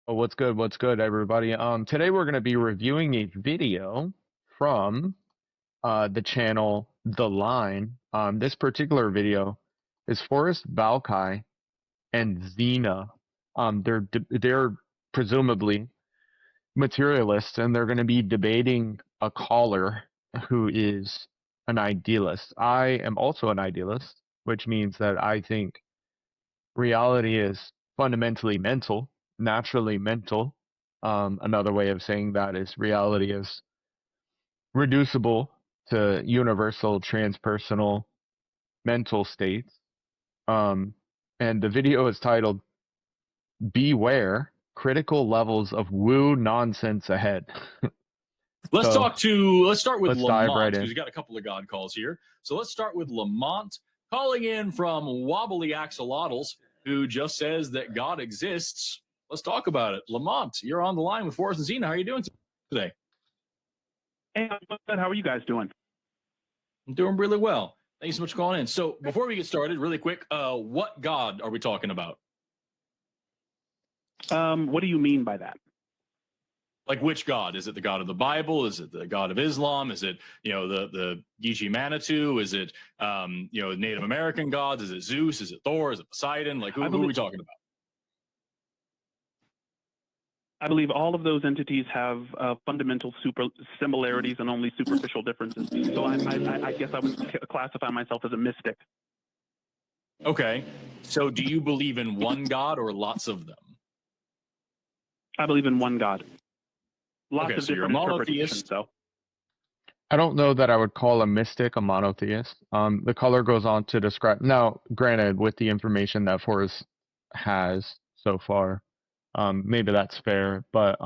Oh, what's good? What's good, everybody? Today we're going to be reviewing a video from the channel The Line. This particular video is Forrest Balkai and Xena. They're presumably materialists, and they're going to be debating a caller who is an idealist. I am also an idealist, which means that I think reality is fundamentally mental, naturally mental. Another way of saying that is reality is reducible to universal transpersonal mental states. And the video is titled Beware Critical Levels of Woo Nonsense Ahead. Let's start with dive Lamont, right because in. we've got a couple of God calls here. So let's start with Lamont calling in from Wobbly Axolotls, who just says that God exists. Let's talk about it. Lamont, you're on the line with Forrest and Xena. How are you doing today? Hey, I'm good. How are you guys doing? I'm doing really well. Thank you so much for calling in. So before we get started, really quick, what God are we talking about? What do you mean by that? Like, which God? Is it the God of the Bible? Is it the God of Islam? Is it, the Gigi Manitou? Is it, Native American gods? Is it Zeus? Is it Thor? Is it Poseidon? Like, who are we talking about? I believe all of those entities have fundamental similarities and only superficial differences. So I guess I would classify myself as a mystic. Okay. So do you believe in one God or lots of them? I believe in one God. Lots of so you're a different interpretations. monotheist. So I don't know that I would call a mystic a monotheist. The color goes on to describe. Now, granted, with the information that Forrest has so far, maybe that's fair, but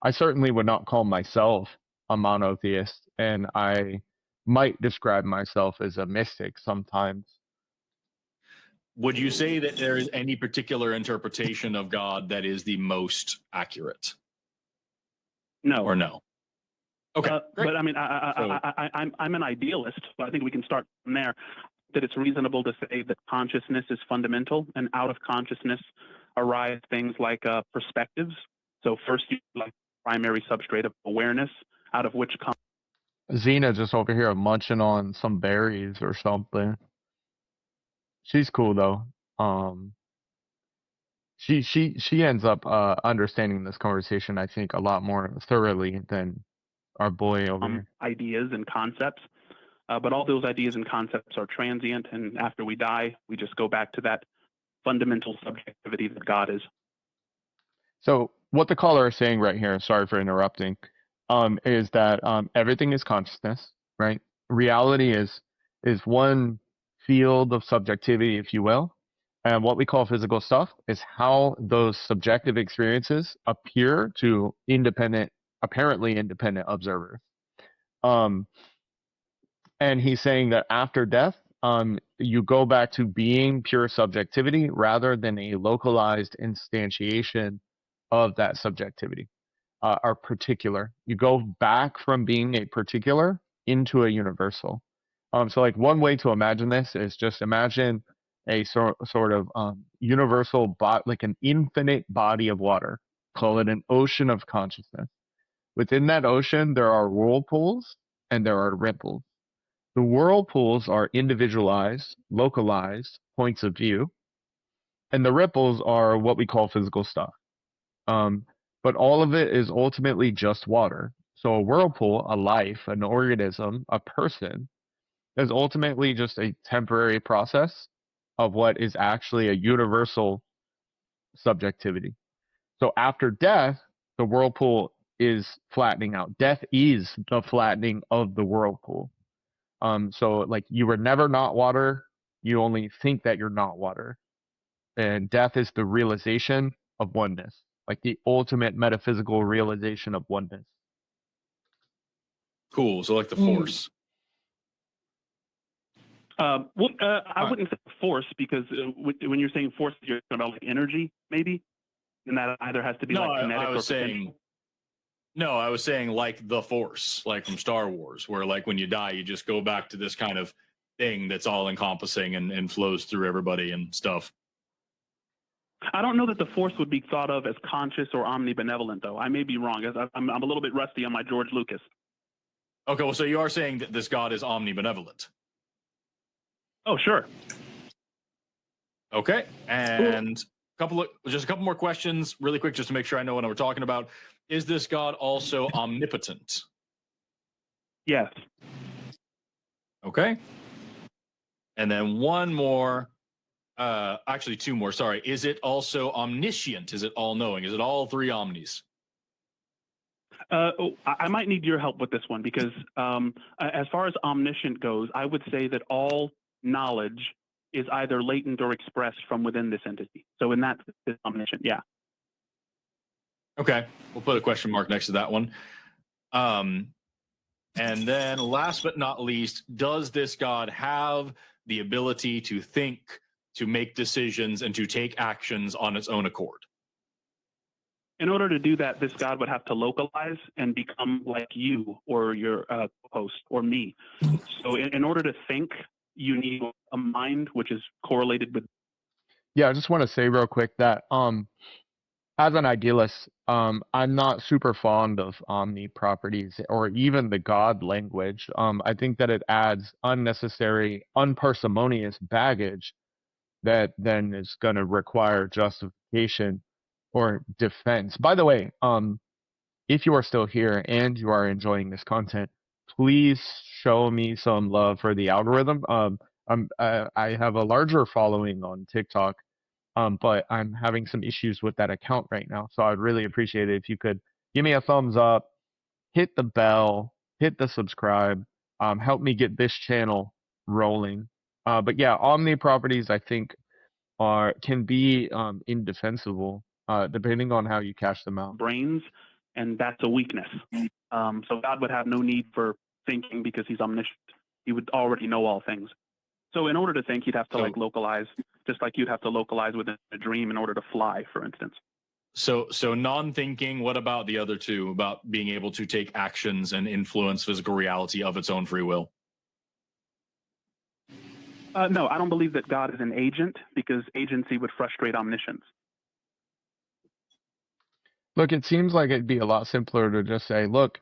I certainly would not call myself a monotheist, and I might describe myself as a mystic sometimes. Would you say that there is any particular interpretation of God that is the most accurate? No. Or no? Okay, but I mean, I'm an idealist, so I think we can start from there. That it's reasonable to say that consciousness is fundamental, and out of consciousness arise things like perspectives. So first, you like primary substrate of awareness, out of which comes. Xena just over here munching on some berries or something. She's cool though. She ends up understanding this conversation, I think, a lot more thoroughly than our boy over here. Ideas and concepts, but all those ideas and concepts are transient, and after we die, we just go back to that fundamental subjectivity that God is. So what the caller is saying right here, sorry for interrupting, is that everything is consciousness, right? Reality is one field of subjectivity, if you will. And what we call physical stuff is how those subjective experiences appear to apparently independent observers. And he's saying that after death, you go back to being pure subjectivity rather than a localized instantiation of that subjectivity, or particular. You go back from being a particular into a universal. So like one way to imagine this is just imagine a sort of universal, like an infinite body of water. Call it an ocean of consciousness. Within that ocean, there are whirlpools and there are ripples. The whirlpools are individualized, localized points of view, and the ripples are what we call physical stuff. But all of it is ultimately just water. So a whirlpool, a life, an organism, a person, is ultimately just a temporary process of what is actually a universal subjectivity. So after death, the whirlpool is flattening out. Death is the flattening of the whirlpool. So like you were never not water, you only think that you're not water. And death is the realization of oneness, like the ultimate metaphysical realization of oneness. Cool. So like the Force. I wouldn't say force, because when you're saying force, you're talking about like energy, maybe, and that either has to be like kinetic or potential. No, I was saying like the Force, like from Star Wars, where like when you die, you just go back to this kind of thing that's all encompassing and flows through everybody and stuff. I don't know that the force would be thought of as conscious or omnibenevolent, though. I may be wrong. I'm a little bit rusty on my George Lucas. Okay, well, so you are saying that this God is omnibenevolent. Oh, sure. Okay, and just a couple more questions really quick just to make sure I know what we're talking about. Is this God also omnipotent? Yes. Okay. And then one more, actually two more, sorry. Is it also omniscient? Is it all-knowing? Is it all three omnis? I might need your help with this one because as far as omniscient goes, I would say that all knowledge is either latent or expressed from within this entity. So in that sense, omniscient, yeah. Okay, we'll put a question mark next to that one. And then last but not least, does this God have the ability to think, to make decisions, and to take actions on its own accord? In order to do that, this God would have to localize and become like you or your host or me. So in order to think, you need a mind which is correlated with. Yeah, I just want to say real quick that as an idealist, I'm not super fond of omni properties or even the God language. I think that it adds unnecessary, unparsimonious baggage that then is going to require justification or defense. By the way, if you are still here and you are enjoying this content, please show me some love for the algorithm. I have a larger following on TikTok, but I'm having some issues with that account right now. So I'd really appreciate it if you could give me a thumbs up, hit the bell, hit the subscribe, help me get this channel rolling. But yeah, omni properties I think can be indefensible depending on how you cash them out. Brains, and that's a weakness. So God would have no need for thinking because he's omniscient. He would already know all things. So in order to think, you'd have to like localize, just like you'd have to localize within a dream in order to fly, for instance. So non-thinking, what about the other two, about being able to take actions and influence physical reality of its own free will? No, I don't believe that God is an agent because agency would frustrate omniscience. Look, it seems like it'd be a lot simpler to just say, look,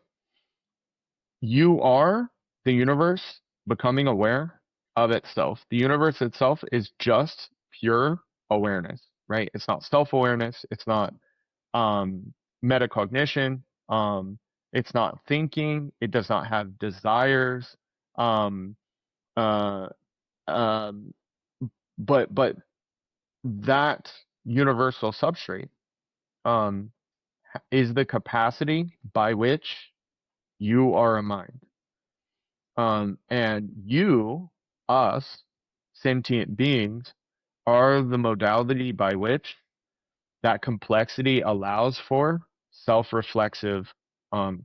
you are the universe becoming aware of itself. The universe itself is just pure awareness, right? It's not self-awareness. It's not metacognition. It's not thinking. It does not have desires. Um, uh, but that universal substrate is the capacity by which you are a mind. And you, us, sentient beings, are the modality by which that complexity allows for self-reflexive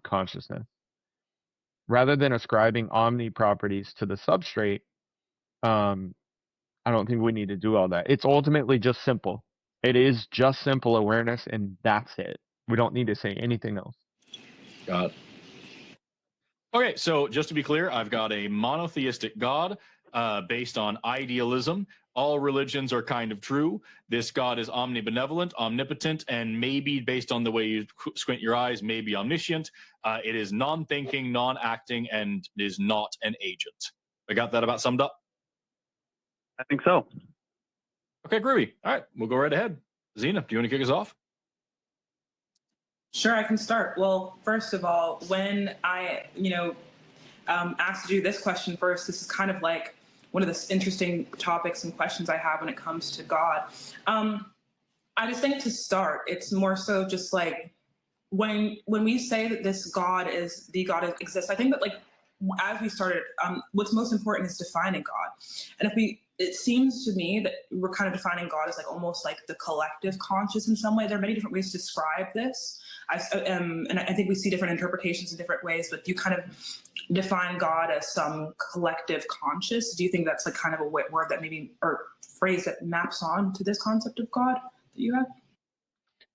consciousness. Rather than ascribing omni properties to the substrate, I don't think we need to do all that. It's ultimately just simple. It is just simple awareness, and that's it. We don't need to say anything else. Got it. Okay, so just to be clear, I've got a monotheistic God based on idealism. All religions are kind of true. This God is omnibenevolent, omnipotent, and maybe, based on the way you squint your eyes, maybe omniscient. It is non-thinking, non-acting, and is not an agent. I got that about summed up? I think so. Okay, groovy. All right, we'll go right ahead. Zena, do you want to kick us off? Sure, I can start. Well, first of all, when I, asked to do this question first, this is kind of like one of the interesting topics and questions I have when it comes to God. I just think to start, it's more so just like when we say that this God is the God that exists, I think that like as we started, what's most important is defining God. And it seems to me that we're kind of defining God as like almost like the collective conscious in some way. There are many different ways to describe this. And I think we see different interpretations in different ways, but you kind of define God as some collective conscious. Do you think that's like kind of a word that maybe, or phrase that maps on to this concept of God that you have?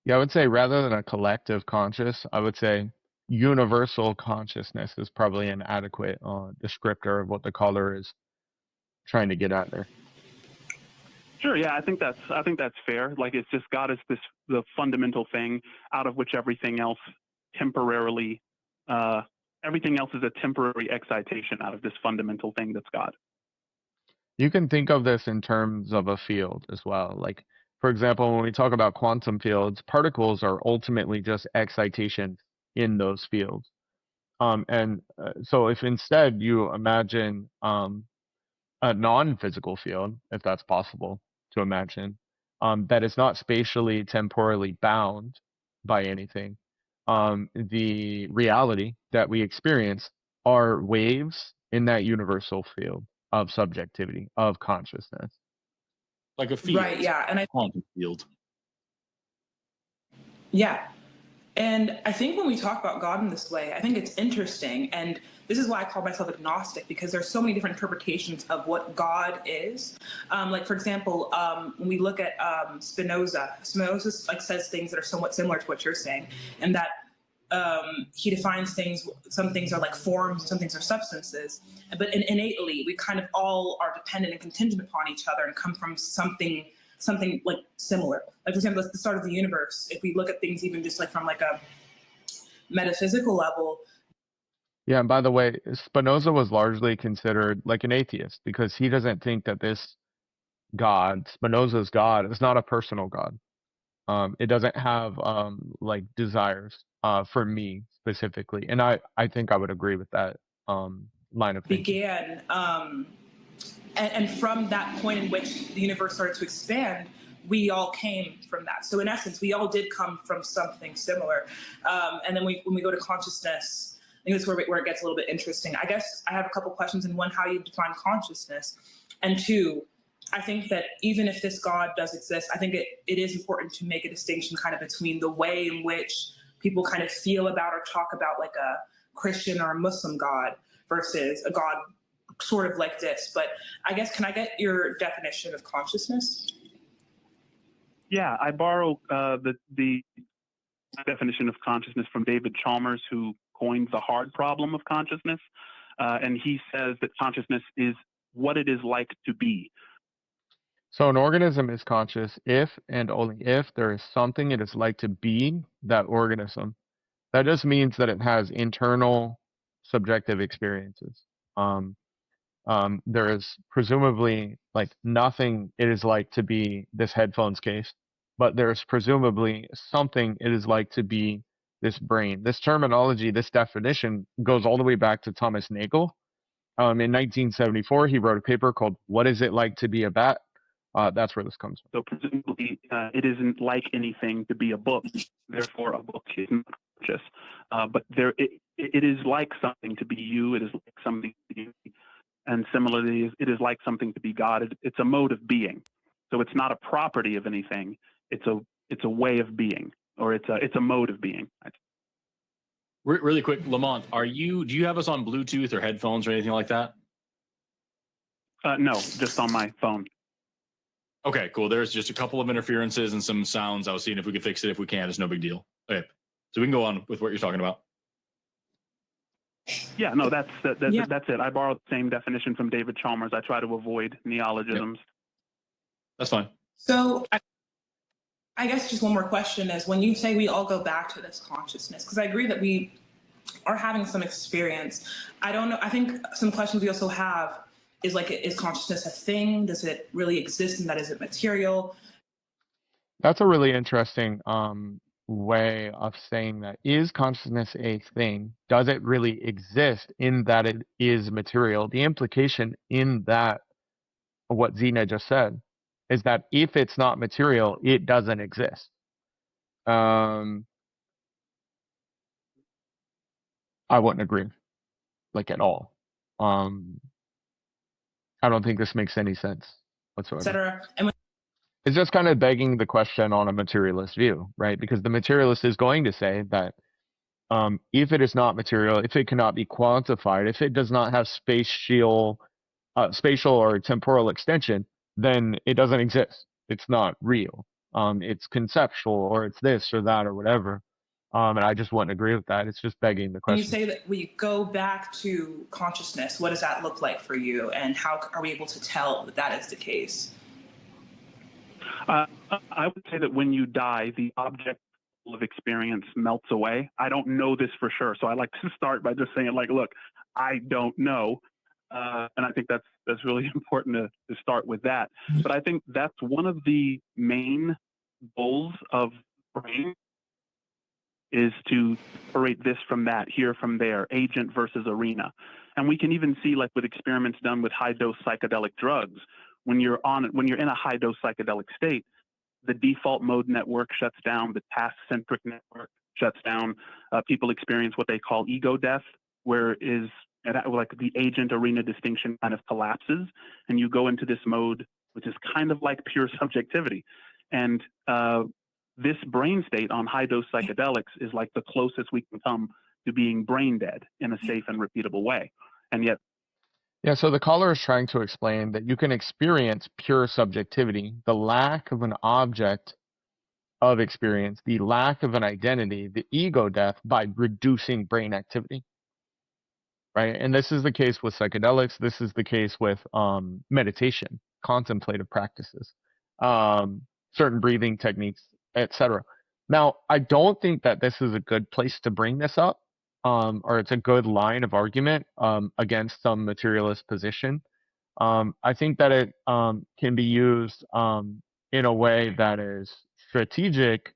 Yeah, I would say rather than a collective conscious, I would say universal consciousness is probably an adequate descriptor of what the caller is trying to get at there. Sure. Yeah, I think that's fair. Like, it's just God is the fundamental thing out of which everything else temporarily, everything else is a temporary excitation out of this fundamental thing that's God. You can think of this in terms of a field as well. Like, for example, when we talk about quantum fields, particles are ultimately just excitation in those fields. So if instead you imagine a non-physical field, if that's possible to imagine, that is not spatially, temporally bound by anything, the reality that we experience are waves in that universal field of subjectivity, of consciousness. Like a field. Right. Yeah. And quantum field. Yeah. And I think when we talk about God in this way, I think it's interesting. And this is why I call myself agnostic, because there's so many different interpretations of what God is. Like, for example, when we look at Spinoza like says things that are somewhat similar to what you're saying, and that he defines things. Some things are like forms, some things are substances. But innately, we kind of all are dependent and contingent upon each other and come from something like similar. Like, for example, at the start of the universe, if we look at things even just like from like a metaphysical level. Yeah, and by the way, Spinoza was largely considered like an atheist because he doesn't think that this God, Spinoza's God, is not a personal God. It doesn't have like desires for me specifically, and I think I would agree with that line of thinking. Began and from that point in which the universe started to expand, we all came from that. So in essence, we all did come from something similar. And then when we go to consciousness, I think that's where it gets a little bit interesting. I guess I have a couple questions. And one, how you define consciousness, and two, I think that even if this God does exist, I think it is important to make a distinction kind of between the way in which people kind of feel about or talk about like a Christian or a Muslim God versus a God sort of like this. But I guess, can I get your definition of consciousness? Yeah, I borrow the definition of consciousness from David Chalmers, who coined the hard problem of consciousness. And he says that consciousness is what it is like to be. So an organism is conscious if and only if there is something it is like to be that organism. That just means that it has internal subjective experiences. There is presumably like nothing it is like to be this headphones case, but there's presumably something it is like to be this brain. This terminology, this definition goes all the way back to Thomas Nagel. In 1974, he wrote a paper called "What Is It Like to Be a Bat?" That's where this comes from. So presumably, it isn't like anything to be a book. Therefore, a book is not conscious. But it is like something to be you. It is like something to be. And similarly, it is like something to be God. It's a mode of being. So it's not a property of anything. It's a way of being, or it's a mode of being. Really quick, Lamont, do you have us on Bluetooth or headphones or anything like that? No, just on my phone. Okay, cool. There's just a couple of interferences and some sounds. I was seeing if we could fix it. If we can, it's no big deal. Okay, so we can go on with what you're talking about. Yeah, no, that's it. I borrowed the same definition from David Chalmers. I try to avoid neologisms. Yep. That's fine. So I guess just one more question is, when you say we all go back to this consciousness, because I agree that we are having some experience. I don't know. I think some questions we also have is like, is consciousness a thing? Does it really exist? And that is it material? That's a really interesting way of saying that. Is consciousness a thing? Does it really exist in that it is material? The implication in that, what Zena just said, is that if it's not material, it doesn't exist. I wouldn't agree, like at all. I don't think this makes any sense whatsoever. Etc. And it's just kind of begging the question on a materialist view, right? Because the materialist is going to say that if it is not material, if it cannot be quantified, if it does not have spatial or temporal extension, then it doesn't exist. It's not real. It's conceptual, or it's this or that or whatever. And I just wouldn't agree with that. It's just begging the question. When you say that we go back to consciousness, what does that look like for you? And how are we able to tell that that is the case? I would say that when you die, the object of experience melts away. I don't know this for sure, so I like to start by just saying, like, look, I don't know, and I think that's really important to start with that. But I think that's one of the main goals of brain, is to separate this from that, here from there, agent versus arena. And we can even see, like with experiments done with high dose psychedelic drugs, when you're in a high dose psychedelic state, the default mode network shuts down, the task centric network shuts down. People experience what they call ego death, where like the agent arena distinction kind of collapses, and you go into this mode, which is kind of like pure subjectivity. And this brain state on high dose psychedelics is like the closest we can come to being brain dead in a safe and repeatable way. And yet, Yeah, so the caller is trying to explain that you can experience pure subjectivity, the lack of an object of experience, the lack of an identity, the ego death, by reducing brain activity, right? And this is the case with psychedelics. This is the case with meditation, contemplative practices, certain breathing techniques, etc. Now, I don't think that this is a good place to bring this up, or it's a good line of argument against some materialist position. I think that it can be used in a way that is strategic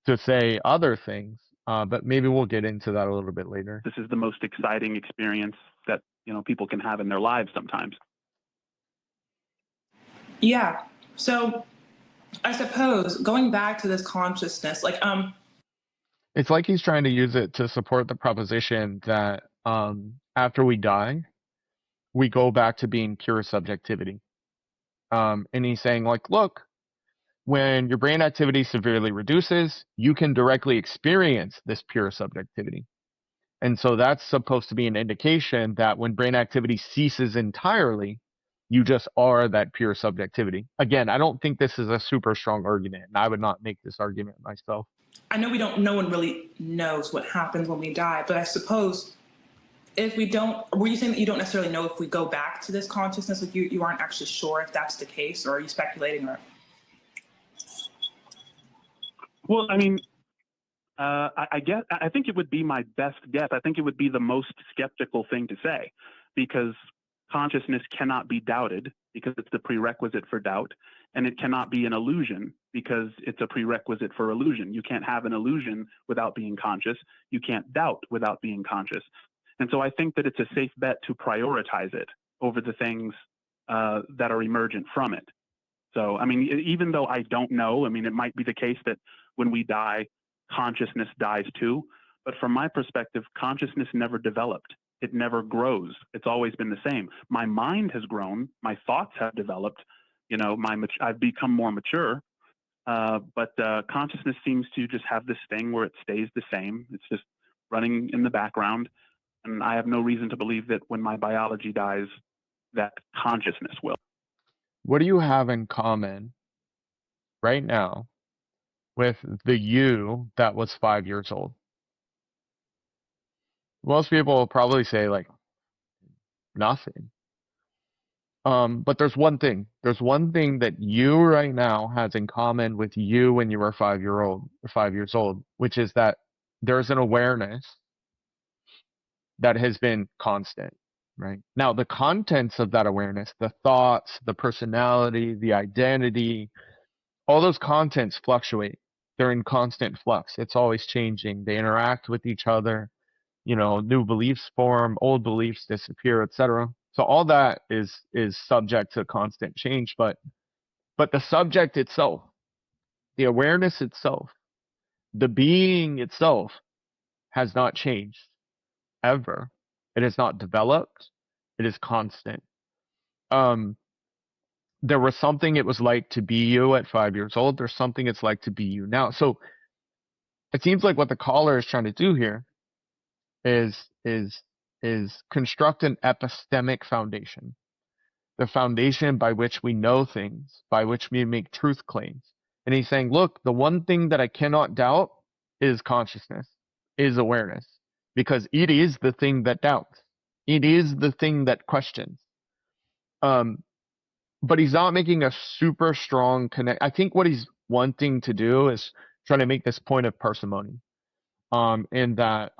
to say other things, but maybe we'll get into that a little bit later. this is the most exciting experience that people can have in their lives sometimes. Yeah. So I suppose going back to this consciousness, like It's like he's trying to use it to support the proposition that after we die, we go back to being pure subjectivity. And he's saying, like, look, when your brain activity severely reduces, you can directly experience this pure subjectivity. And so that's supposed to be an indication that when brain activity ceases entirely, you just are that pure subjectivity. Again, I don't think this is a super strong argument, and I would not make this argument myself. I know no one really knows what happens when we die, but I suppose if we don't, were you saying that you don't necessarily know if we go back to this consciousness? Like you aren't actually sure if that's the case, or are you speculating? Or Well, I mean, I think it would be my best guess. I think it would be the most skeptical thing to say, because consciousness cannot be doubted because it's the prerequisite for doubt, and it cannot be an illusion because it's a prerequisite for illusion. You can't have an illusion without being conscious. You can't doubt without being conscious. And so I think that it's a safe bet to prioritize it over the things that are emergent from it. So, I mean, even though I don't know, I mean, it might be the case that when we die, consciousness dies too. But from my perspective, consciousness never developed. It never grows. It's always been the same. My mind has grown. My thoughts have developed. I've become more mature. But consciousness seems to just have this thing where it stays the same. It's just running in the background. And I have no reason to believe that when my biology dies, that consciousness will. What do you have in common right now with the you that was 5 years old? Most people will probably say, like, nothing. But there's one thing. There's one thing that you right now has in common with you when you were 5 years old, which is that there's an awareness that has been constant, right? Now, the contents of that awareness, the thoughts, the personality, the identity, all those contents fluctuate. They're in constant flux. It's always changing. They interact with each other. New beliefs form, old beliefs disappear, etc. So all that is subject to constant change, but the subject itself, the awareness itself, the being itself has not changed ever. It has not developed. It is constant. There was something it was like to be you at 5 years old. There's something it's like to be you now. So it seems like what the caller is trying to do here is construct an epistemic foundation, the foundation by which we know things, by which we make truth claims. And he's saying, look, the one thing that I cannot doubt is consciousness, is awareness, because it is the thing that doubts. It is the thing that questions. but he's not making a super strong connect. I think what he's wanting to do is trying to make this point of parsimony. In that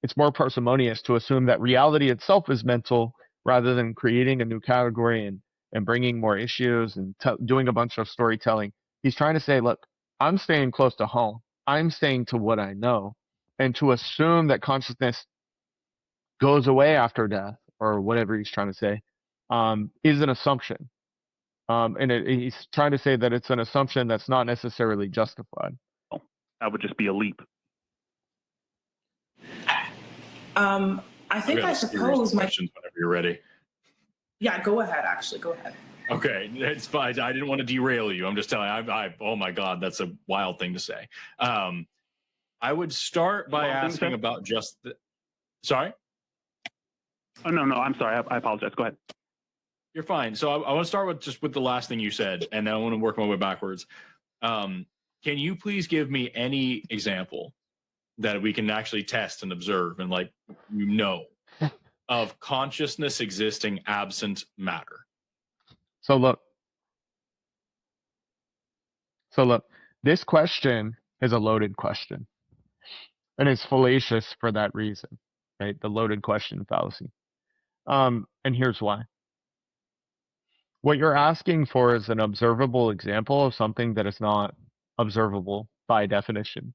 it's more parsimonious to assume that reality itself is mental rather than creating a new category and bringing more issues and doing a bunch of storytelling. He's trying to say, look, I'm staying close to home. I'm staying to what I know. And to assume that consciousness goes away after death or whatever he's trying to say is an assumption. He's trying to say that it's an assumption that's not necessarily justified. That would just be a leap. I think I suppose my questions whenever you're ready. Yeah, go ahead. Actually, go ahead. Okay, it's fine. I didn't want to derail you. I'm just telling you. Oh my God, that's a wild thing to say. I would start by asking about just the. Sorry. Oh no, I'm sorry. I apologize. Go ahead. You're fine. So I want to start with the last thing you said, and then I want to work my way backwards. Can you please give me any example that we can actually test and observe and of consciousness existing absent matter? So look, this question is a loaded question, and it's fallacious for that reason, right? The loaded question fallacy. And here's why. What you're asking for is an observable example of something that is not observable by definition.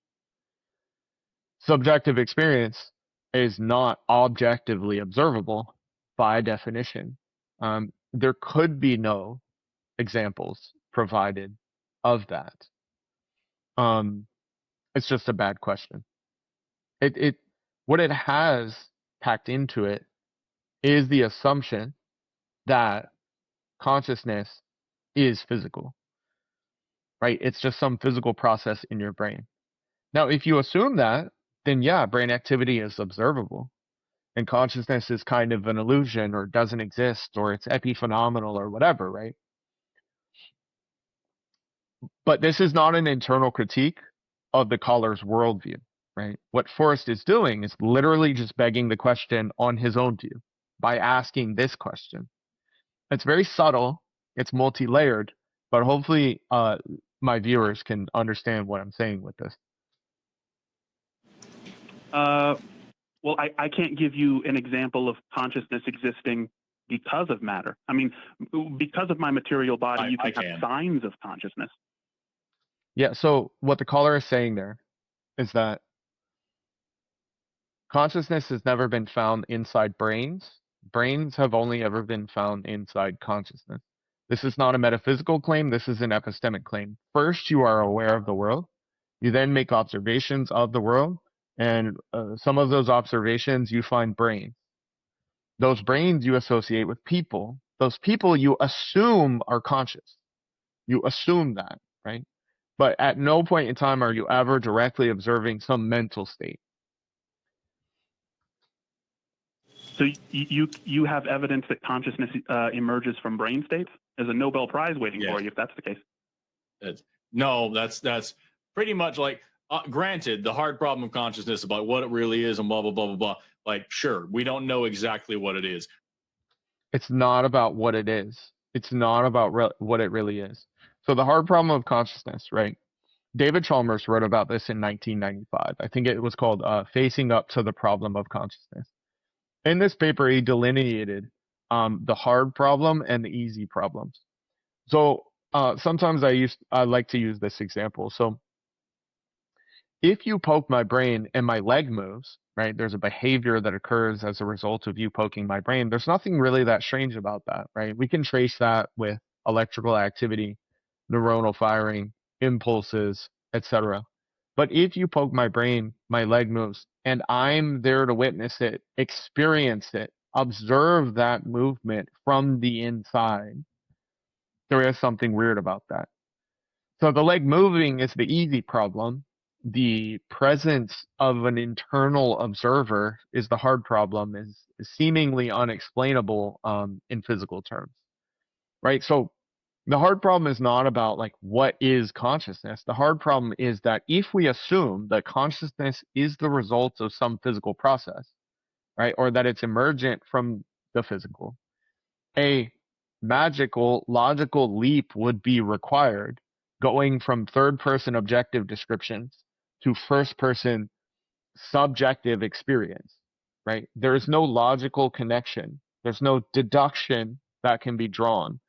Subjective experience is not objectively observable by definition. There could be no examples provided of that. It's just a bad question. What it has packed into it is the assumption that consciousness is physical, right? It's just some physical process in your brain. Now, if you assume that, then yeah, brain activity is observable and consciousness is kind of an illusion or doesn't exist or it's epiphenomenal or whatever, right? But this is not an internal critique of the caller's worldview, right? What Forrest is doing is literally just begging the question on his own view by asking this question. It's very subtle, it's multi-layered, but hopefully my viewers can understand what I'm saying with this. Well, I can't give you an example of consciousness existing because of matter. I mean, because of my material body, you can have signs of consciousness. Yeah, so what the caller is saying there is that consciousness has never been found inside brains. Brains have only ever been found inside consciousness. This is not a metaphysical claim, this is an epistemic claim. First, you are aware of the world. You then make observations of the world. And some of those observations, you find brains. Those brains you associate with people. Those people you assume are conscious. You assume that, right? But at no point in time are you ever directly observing some mental state. So you have evidence that consciousness emerges from brain states? There's a Nobel Prize waiting for you if that's the case. No, that's pretty much like, granted, the hard problem of consciousness about what it really is and blah, blah, blah, blah, blah. Like, sure, we don't know exactly what it is. It's not about what it is. It's not about what it really is. So the hard problem of consciousness, right? David Chalmers wrote about this in 1995. I think it was called Facing Up to the Problem of Consciousness. In this paper, he delineated the hard problem and the easy problems. So sometimes I like to use this example. So if you poke my brain and my leg moves, right, there's a behavior that occurs as a result of you poking my brain. There's nothing really that strange about that, right? We can trace that with electrical activity, neuronal firing, impulses, etc. But if you poke my brain, my leg moves, and I'm there to witness it, experience it, observe that movement from the inside, there is something weird about that. So the leg moving is the easy problem. The presence of an internal observer is the hard problem, is seemingly unexplainable in physical terms, right? So the hard problem is not about like what is consciousness. The hard problem is that if we assume that consciousness is the result of some physical process, right, or that it's emergent from the physical, magical, logical leap would be required going from third person objective descriptions to first person subjective experience, right? There is no logical connection. There's no deduction that can be drawn.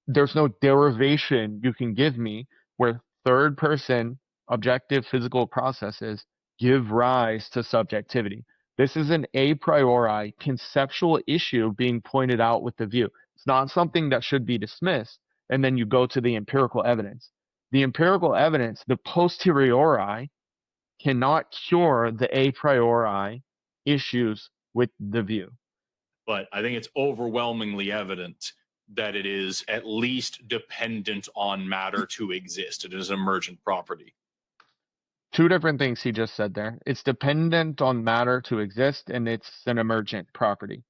There's no derivation you can give me where third person objective physical processes give rise to subjectivity. This is an a priori conceptual issue being pointed out with the view. It's not something that should be dismissed, and then you go to the empirical evidence. The empirical evidence, the posteriori, cannot cure the a priori issues with the view. But I think it's overwhelmingly evident that it is at least dependent on matter to exist. It is an emergent property. Two different things he just said there. It's dependent on matter to exist, and it's an emergent property.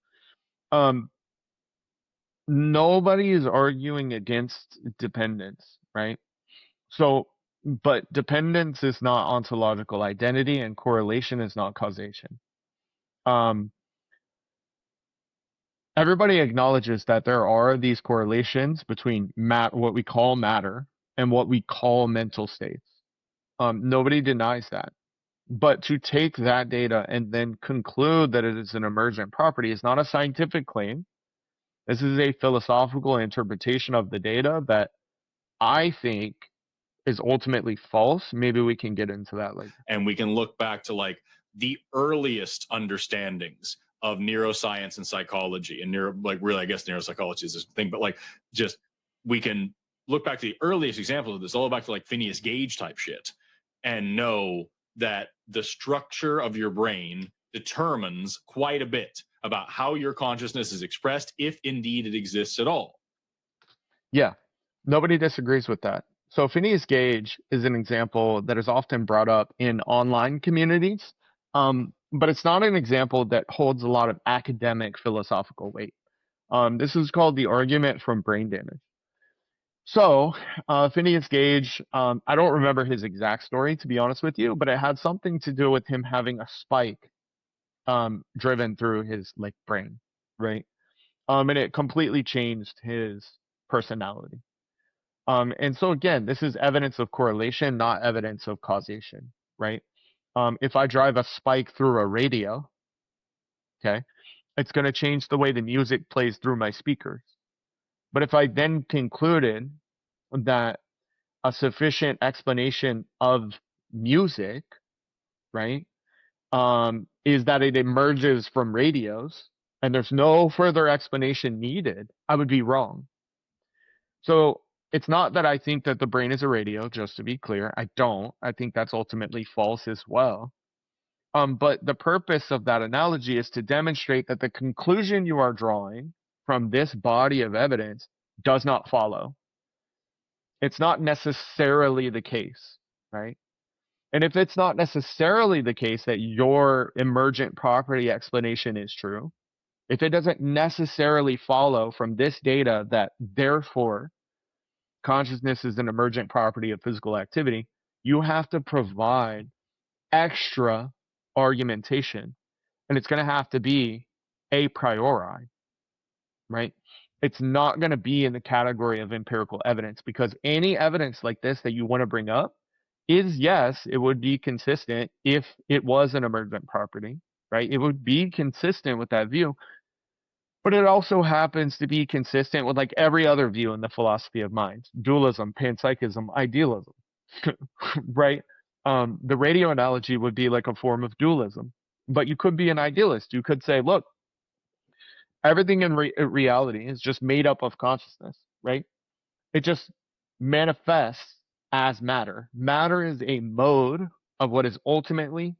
Nobody is arguing against dependence, right? So, but dependence is not ontological identity, and correlation is not causation. Everybody acknowledges that there are these correlations between what we call matter and what we call mental states. Nobody denies that. But to take that data and then conclude that it is an emergent property is not a scientific claim. This is a philosophical interpretation of the data that I think is ultimately false. Maybe we can get into that later. And we can look back to like the earliest understandings of neuroscience and psychology and really, I guess neuropsychology is this thing, but like just we can look back to the earliest examples of this, all back to like Phineas Gage type shit, and know that the structure of your brain determines quite a bit about how your consciousness is expressed, if indeed it exists at all. Yeah, nobody disagrees with that. So Phineas Gage is an example that is often brought up in online communities, but it's not an example that holds a lot of academic philosophical weight. This is called the argument from brain damage. So Phineas Gage, I don't remember his exact story, to be honest with you, but it had something to do with him having a spike driven through his like brain, right? And it completely changed his personality. And so again, this is evidence of correlation, not evidence of causation, right? If I drive a spike through a radio, okay, it's going to change the way the music plays through my speakers. But if I then concluded that a sufficient explanation of music, right, is that it emerges from radios and there's no further explanation needed, I would be wrong. So it's not that I think that the brain is a radio, just to be clear. I don't. I think that's ultimately false as well. But the purpose of that analogy is to demonstrate that the conclusion you are drawing from this body of evidence does not follow. It's not necessarily the case, right? And if it's not necessarily the case that your emergent property explanation is true, if it doesn't necessarily follow from this data that therefore consciousness is an emergent property of physical activity, you have to provide extra argumentation. And it's going to have to be a priori, right? It's not going to be in the category of empirical evidence, because any evidence like this that you want to bring up is, yes, it would be consistent if it was an emergent property, right? It would be consistent with that view. But it also happens to be consistent with like every other view in the philosophy of mind: dualism, panpsychism, idealism, right? The radio analogy would be like a form of dualism, but you could be an idealist. You could say, look, everything in reality is just made up of consciousness, right? It just manifests as matter. Matter is a mode of what is ultimately,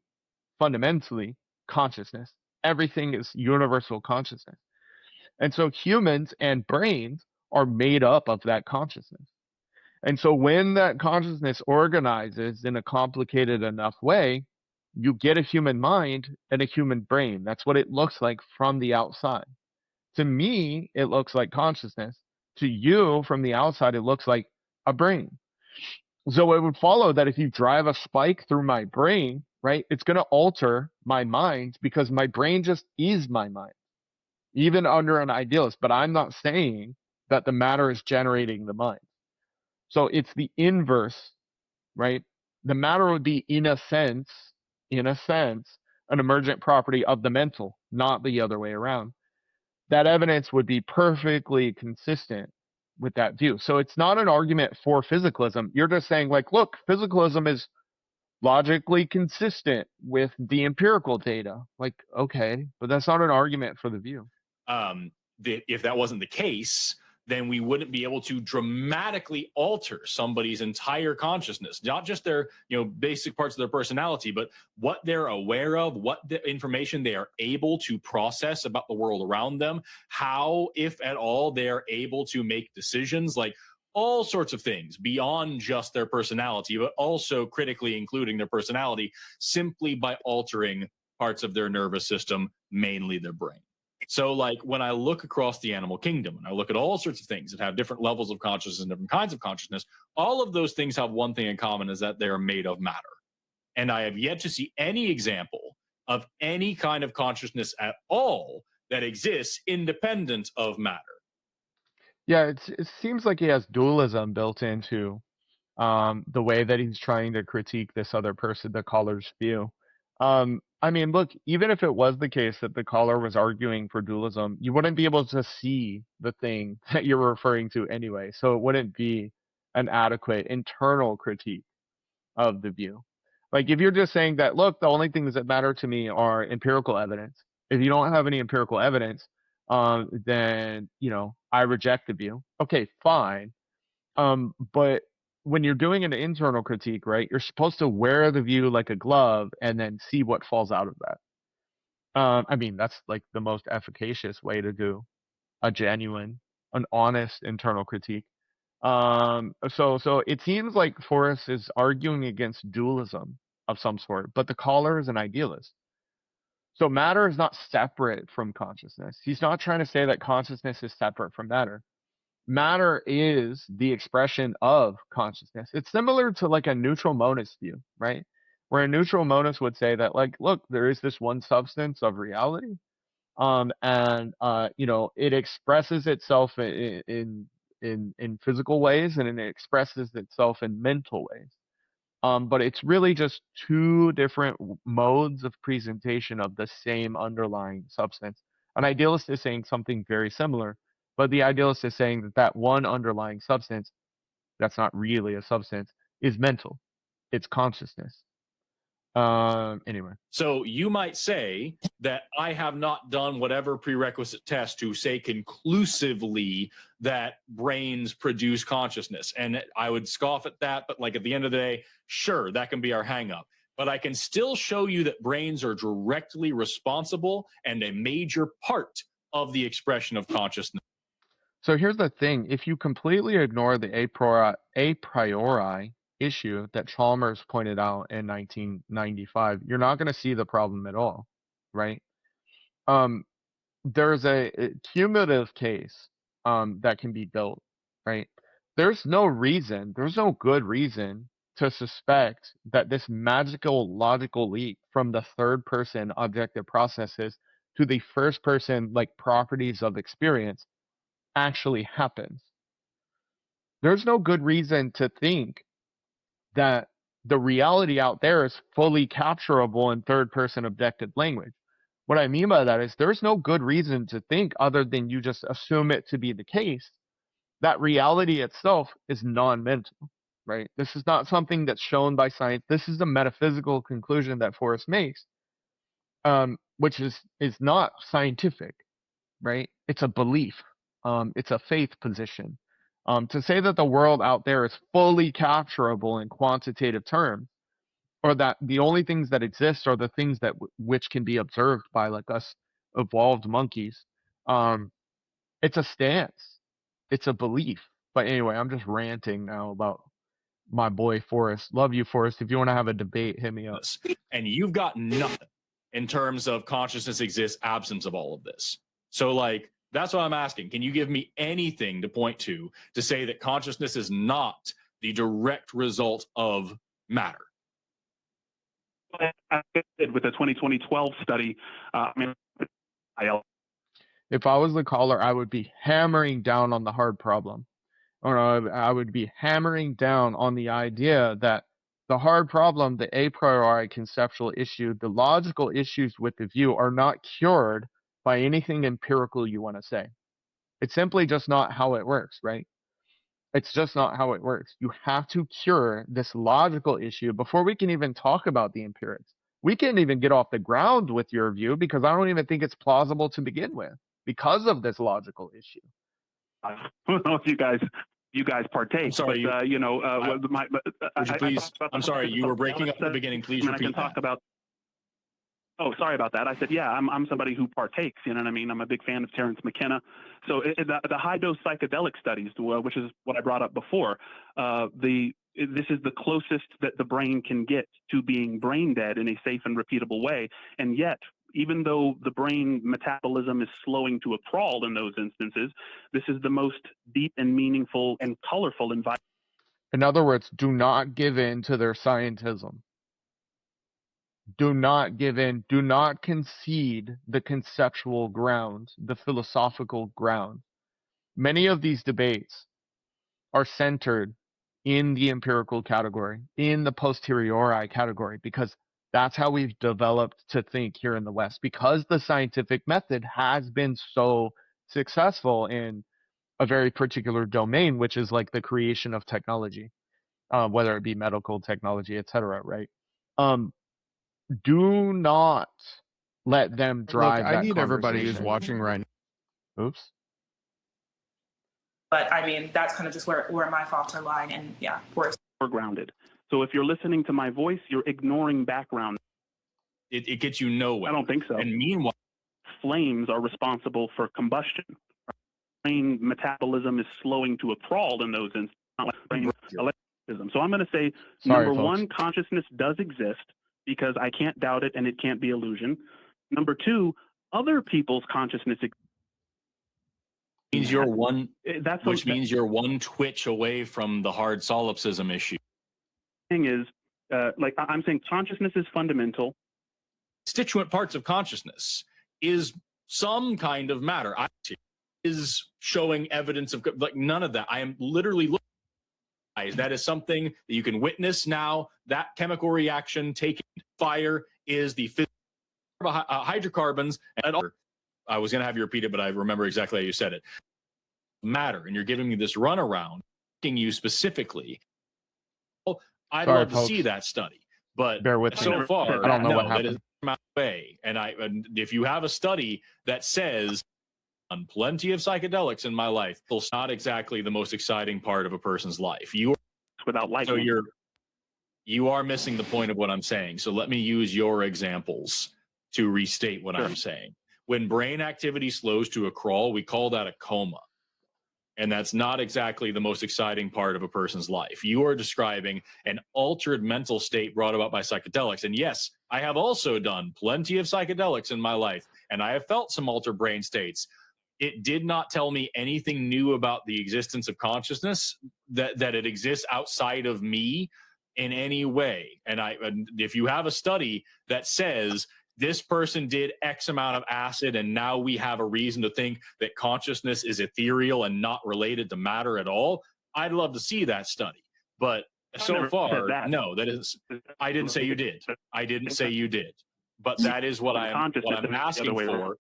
fundamentally, consciousness. Everything is universal consciousness. And so humans and brains are made up of that consciousness. And so when that consciousness organizes in a complicated enough way, you get a human mind and a human brain. That's what it looks like from the outside. To me, it looks like consciousness. To you, from the outside, it looks like a brain. So it would follow that if you drive a spike through my brain, right, it's going to alter my mind, because my brain just is my mind, even under an idealist. But I'm not saying that the matter is generating the mind. So it's the inverse, right? The matter would be, in a sense, an emergent property of the mental, not the other way around. That evidence would be perfectly consistent with that view. So it's not an argument for physicalism. You're just saying, like, look, physicalism is logically consistent with the empirical data. Like, okay, but that's not an argument for the view. If that wasn't the case, then we wouldn't be able to dramatically alter somebody's entire consciousness, not just their, basic parts of their personality, but what they're aware of, what the information they are able to process about the world around them, how, if at all, they're able to make decisions, like all sorts of things beyond just their personality, but also critically including their personality, simply by altering parts of their nervous system, mainly their brain. So, like, when I look across the animal kingdom and I look at all sorts of things that have different levels of consciousness and different kinds of consciousness, all of those things have one thing in common, is that they're made of matter. And I have yet to see any example of any kind of consciousness at all that exists independent of matter. Yeah, it seems like he has dualism built into the way that he's trying to critique this other person, the caller's view. I mean, look, even if it was the case that the caller was arguing for dualism, you wouldn't be able to see the thing that you're referring to anyway. So it wouldn't be an adequate internal critique of the view. Like, if you're just saying that, look, the only things that matter to me are empirical evidence. If you don't have any empirical evidence, then, I reject the view. Okay, fine. But when you're doing an internal critique, right, you're supposed to wear the view like a glove and then see what falls out of that. I mean, that's like the most efficacious way to do a genuine, an honest internal critique. So it seems like Forrest is arguing against dualism of some sort, but the caller is an idealist. So matter is not separate from consciousness. He's not trying to say that consciousness is separate from matter. Matter is the expression of consciousness. It's similar to like a neutral monist view, right? Where a neutral monist would say that, like, look, there is this one substance of reality, and it expresses itself in physical ways, and it expresses itself in mental ways. But it's really just two different modes of presentation of the same underlying substance. An idealist is saying something very similar, but the idealist is saying that that one underlying substance, that's not really a substance, is mental. It's consciousness. Anyway. So you might say that I have not done whatever prerequisite test to say conclusively that brains produce consciousness. And I would scoff at that, but like at the end of the day, sure, that can be our hang up. But I can still show you that brains are directly responsible and a major part of the expression of consciousness. So here's the thing. If you completely ignore the a priori issue that Chalmers pointed out in 1995, you're not going to see the problem at all, right? There's a cumulative case that can be built, right? There's no good reason to suspect that this magical logical leap from the third person objective processes to the first person like properties of experience actually happens. There's no good reason to think that the reality out there is fully capturable in third person objective language. What I mean by that is there's no good reason to think, other than you just assume it to be the case, that reality itself is non-mental, right? This is not something that's shown by science. This is a metaphysical conclusion that Forrest makes, which is not scientific, right? It's a belief. It's a faith position. To say that the world out there is fully capturable in quantitative terms, or that the only things that exist are the things that which can be observed by like us evolved monkeys, it's a stance. It's a belief. But anyway, I'm just ranting now about my boy Forrest. Love you, Forrest. If you want to have a debate, hit me up. And you've got nothing in terms of consciousness exists absence of all of this. So like, that's what I'm asking. Can you give me anything to point to say that consciousness is not the direct result of matter? I did with the 2012 study. If I was the caller, I would be hammering down on the hard problem. Or I would be hammering down on the idea that the hard problem, the a priori conceptual issue, the logical issues with the view are not cured by anything empirical you want to say. It's simply just not how it works, right? It's just not how it works. You have to cure this logical issue before we can even talk about the empirics. We can't even get off the ground with your view because I don't even think it's plausible to begin with because of this logical issue. I don't know if you guys partake. I'm sorry, but, would you please? I'm sorry, you were breaking up at the beginning. Please repeat I can talk about. Oh, sorry about that. I said, yeah, I'm somebody who partakes. You know what I mean? I'm a big fan of Terence McKenna. So the high dose psychedelic studies, which is what I brought up before, this is the closest that the brain can get to being brain dead in a safe and repeatable way. And yet, even though the brain metabolism is slowing to a crawl in those instances, this is the most deep and meaningful and colorful environment. In other words, do not give in to their scientism. Do not give in, do not concede the conceptual ground, the philosophical ground. Many of these debates are centered in the empirical category, in the posteriori category, because that's how we've developed to think here in the West, because the scientific method has been so successful in a very particular domain, which is like the creation of technology, whether it be medical technology, etc., right? Do not let them drive Look, I that need everybody who's conversation. watching right now. Oops. But I mean, that's kind of just where my thoughts are lying. And yeah, of course. More grounded. So if you're listening to my voice, you're ignoring background. It gets you nowhere. I don't think so. And meanwhile, flames are responsible for combustion. Brain metabolism is slowing to a crawl in those instances, not like brain electricism. So I'm going to say, Sorry, number folks. one, consciousness does exist because I can't doubt it and it can't be illusion. Number two, other people's consciousness means you're one, that's which means you're one twitch away from the hard solipsism issue. Thing is, like I'm saying, consciousness is fundamental. Constituent parts of consciousness is some kind of matter. Is showing evidence of like none of that. I am literally looking. That is something that you can witness now. That chemical reaction taking fire is the hydrocarbons. And I was going to have you repeat it, but I remember exactly how you said it. Matter, and you're giving me this runaround, asking you specifically. Well, I'd love to see that study, but bear with so me. far, I don't know what happened. That is my way. And if you have a study that says on plenty of psychedelics in my life, it's not exactly the most exciting part of a person's life. You are without light. So you are missing the point of what I'm saying. So let me use your examples to restate what I'm saying. When brain activity slows to a crawl, we call that a coma. And that's not exactly the most exciting part of a person's life. You are describing an altered mental state brought about by psychedelics. And yes, I have also done plenty of psychedelics in my life, and I have felt some altered brain states. It did not tell me anything new about the existence of consciousness, that it exists outside of me in any way. And if you have a study that says this person did X amount of acid and now we have a reason to think that consciousness is ethereal and not related to matter at all, I'd love to see that study. But so far, no, that is, I didn't say you did. I didn't say you did. But that is what I'm asking for.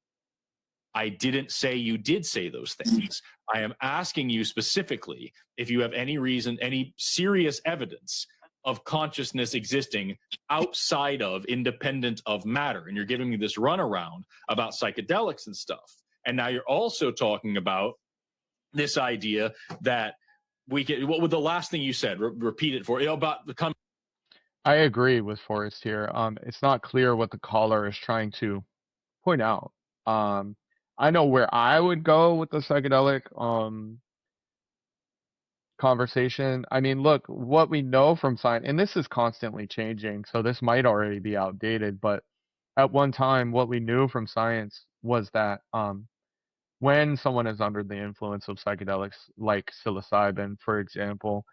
I didn't say you did say those things. I am asking you specifically if you have any reason, any serious evidence of consciousness existing outside of, independent of matter. And you're giving me this runaround about psychedelics and stuff. And now you're also talking about this idea that we can, what was the last thing you said? Repeat it for you, about the I agree with Forrest here. It's not clear what the caller is trying to point out. I know where I would go with the psychedelic conversation. I mean, look, what we know from science, and this is constantly changing, so this might already be outdated, but at one time, what we knew from science was that when someone is under the influence of psychedelics, like psilocybin, for example,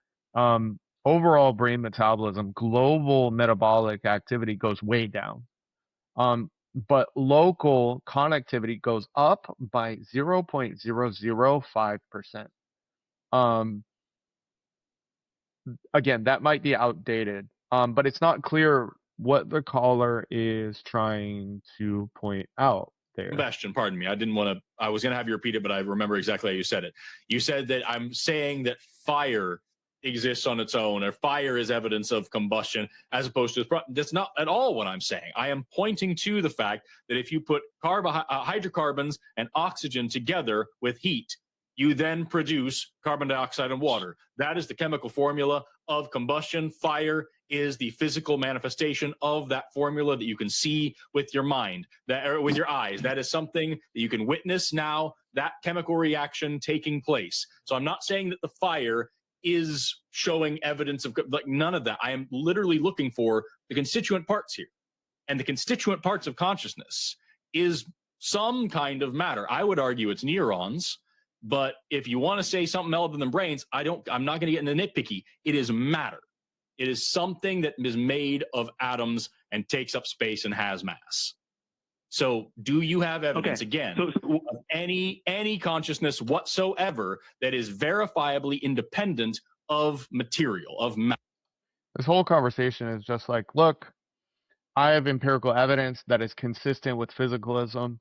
overall brain metabolism, global metabolic activity goes way down. but local connectivity goes up by 0.005%. Again, that might be outdated, but it's not clear what the caller is trying to point out there. Combustion, pardon me. I was going to have you repeat it, but I remember exactly how you said it. You said that I'm saying that fire exists on its own, or fire is evidence of combustion, as opposed to, that's not at all what I'm saying. I am pointing to the fact that if you put hydrocarbons and oxygen together with heat, you then produce carbon dioxide and water. That is the chemical formula of combustion. Fire is the physical manifestation of that formula that you can see with your mind, or with your eyes. That is something that you can witness now, that chemical reaction taking place. So I'm not saying that the fire is showing evidence of, like, none of that. I am literally looking for the constituent parts here. And the constituent parts of consciousness is some kind of matter. I would argue it's neurons. But if you want to say something other than brains, I'm not going to get into nitpicky. It is matter. It is something that is made of atoms and takes up space and has mass. So do you have evidence, again, of any consciousness whatsoever that is verifiably independent of material, of matter? This whole conversation is just like, look, I have empirical evidence that is consistent with physicalism.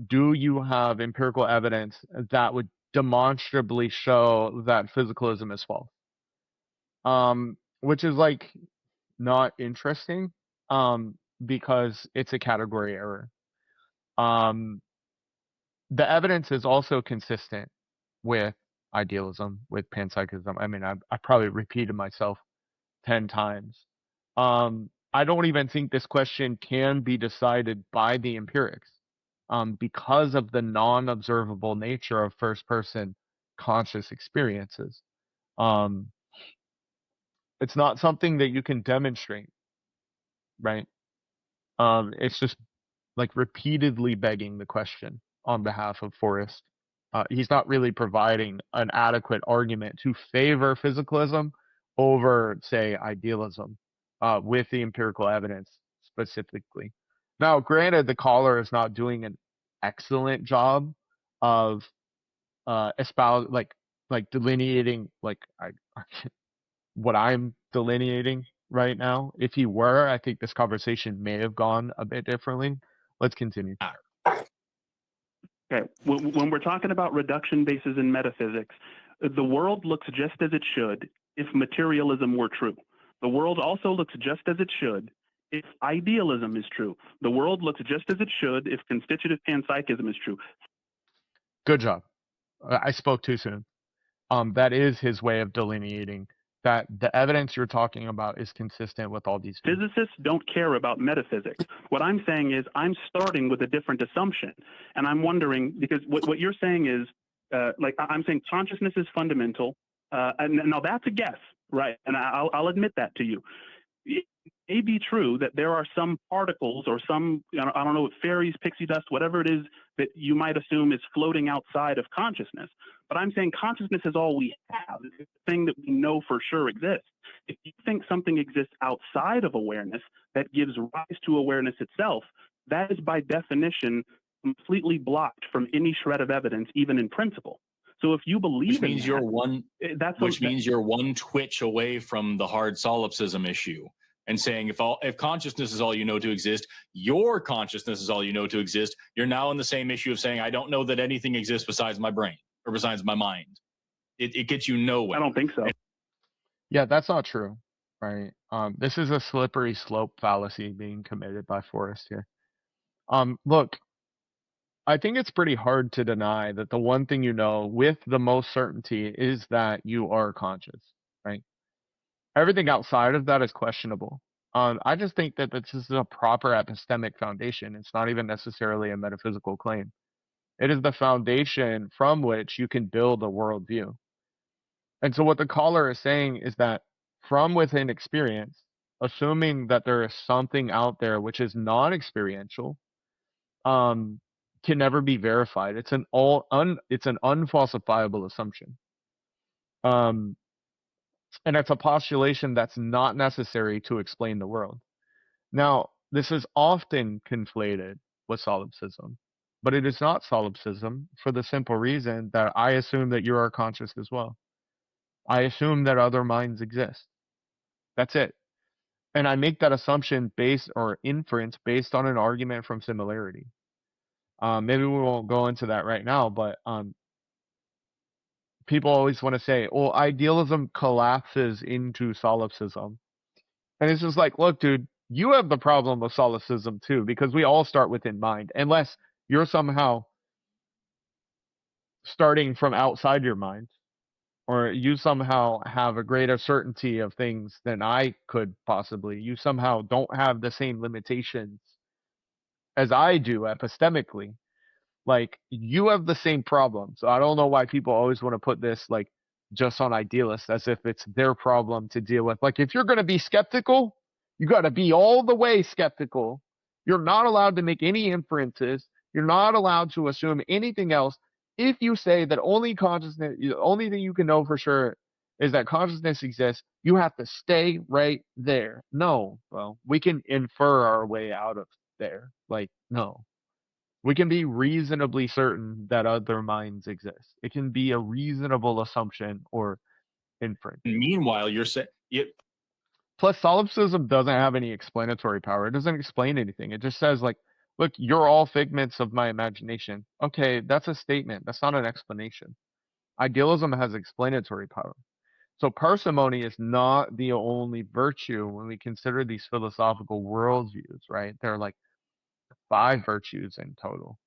Do you have empirical evidence that would demonstrably show that physicalism is false? Which is like not interesting, because it's a category error. The evidence is also consistent with idealism, with panpsychism. I mean, I probably repeated myself 10 times. I don't even think this question can be decided by the empirics, because of the non-observable nature of first-person conscious experiences. It's not something that you can demonstrate, right? It's just like repeatedly begging the question on behalf of Forrest. He's not really providing an adequate argument to favor physicalism over, say, idealism, with the empirical evidence specifically. Now, granted, the caller is not doing an excellent job of delineating what I'm delineating right now. If he were, I think this conversation may have gone a bit differently. Let's continue. Okay, when we're talking about reduction bases in metaphysics, the world looks just as it should if materialism were true. The world also looks just as it should if idealism is true. The world looks just as it should if constitutive panpsychism is true. Good job. I spoke too soon. That is his way of delineating that the evidence you're talking about is consistent with all these things. Physicists don't care about metaphysics. What I'm saying is I'm starting with a different assumption. And I'm wondering, because what you're saying is, I'm saying consciousness is fundamental. And now that's a guess, right? And I'll admit that to you. It may be true that there are some particles or some, I don't know, fairies, pixie dust, whatever it is that you might assume is floating outside of consciousness. But I'm saying consciousness is all we have. It's the thing that we know for sure exists. If you think something exists outside of awareness that gives rise to awareness itself, that is by definition completely blocked from any shred of evidence, even in principle. So if you believe which means you're one twitch away from the hard solipsism issue, and saying if consciousness is all you know to exist, your consciousness is all you know to exist, you're now in the same issue of saying I don't know that anything exists besides my brain or besides my mind. It gets you nowhere. I don't think so. Yeah, that's not true, right? This is a slippery slope fallacy being committed by Forrest here. Look, I think it's pretty hard to deny that the one thing you know with the most certainty is that you are conscious, right? Everything outside of that is questionable. I just think that this is a proper epistemic foundation. It's not even necessarily a metaphysical claim. It is the foundation from which you can build a worldview. And so what the caller is saying is that from within experience, assuming that there is something out there which is non-experiential, can never be verified. It's an unfalsifiable assumption. And it's a postulation that's not necessary to explain the world. Now, this is often conflated with solipsism, but it is not solipsism for the simple reason that I assume that you are conscious as well. I assume that other minds exist. That's it. And I make that assumption based or inference based on an argument from similarity. Maybe we won't go into that right now, but people always want to say, well, idealism collapses into solipsism. And it's just like, look, dude, you have the problem of solipsism too, because we all start within mind, unless you're somehow starting from outside your mind, or you somehow have a greater certainty of things than I could possibly. You somehow don't have the same limitations as I do epistemically. Like, you have the same problem. So I don't know why people always want to put this like just on idealists as if it's their problem to deal with. Like, if you're going to be skeptical, you got to be all the way skeptical. You're not allowed to make any inferences. You're not allowed to assume anything else. If you say that only consciousness, the only thing you can know for sure is that consciousness exists, you have to stay right there. No, well, we can infer our way out of there. Like, no. We can be reasonably certain that other minds exist. It can be a reasonable assumption or inference. Meanwhile, you're saying Plus, solipsism doesn't have any explanatory power. It doesn't explain anything. It just says, like, look, you're all figments of my imagination. Okay, that's a statement. That's not an explanation. Idealism has explanatory power. So parsimony is not the only virtue when we consider these philosophical worldviews, right? There are like 5 virtues in total.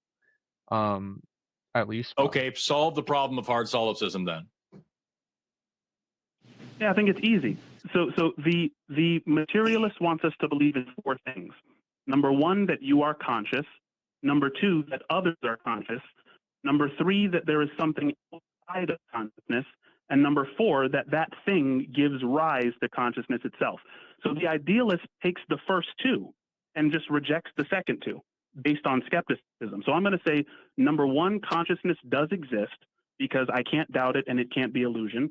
At least 5. Okay, solve the problem of hard solipsism then. Yeah, I think it's easy. So the materialist wants us to believe in 4 things. Number 1, that you are conscious. Number 2, that others are conscious. Number 3, that there is something outside of consciousness. And number 4, that that thing gives rise to consciousness itself. So the idealist takes the first 2 and just rejects the second 2 based on skepticism. So I'm going to say, number 1, consciousness does exist because I can't doubt it and it can't be illusion.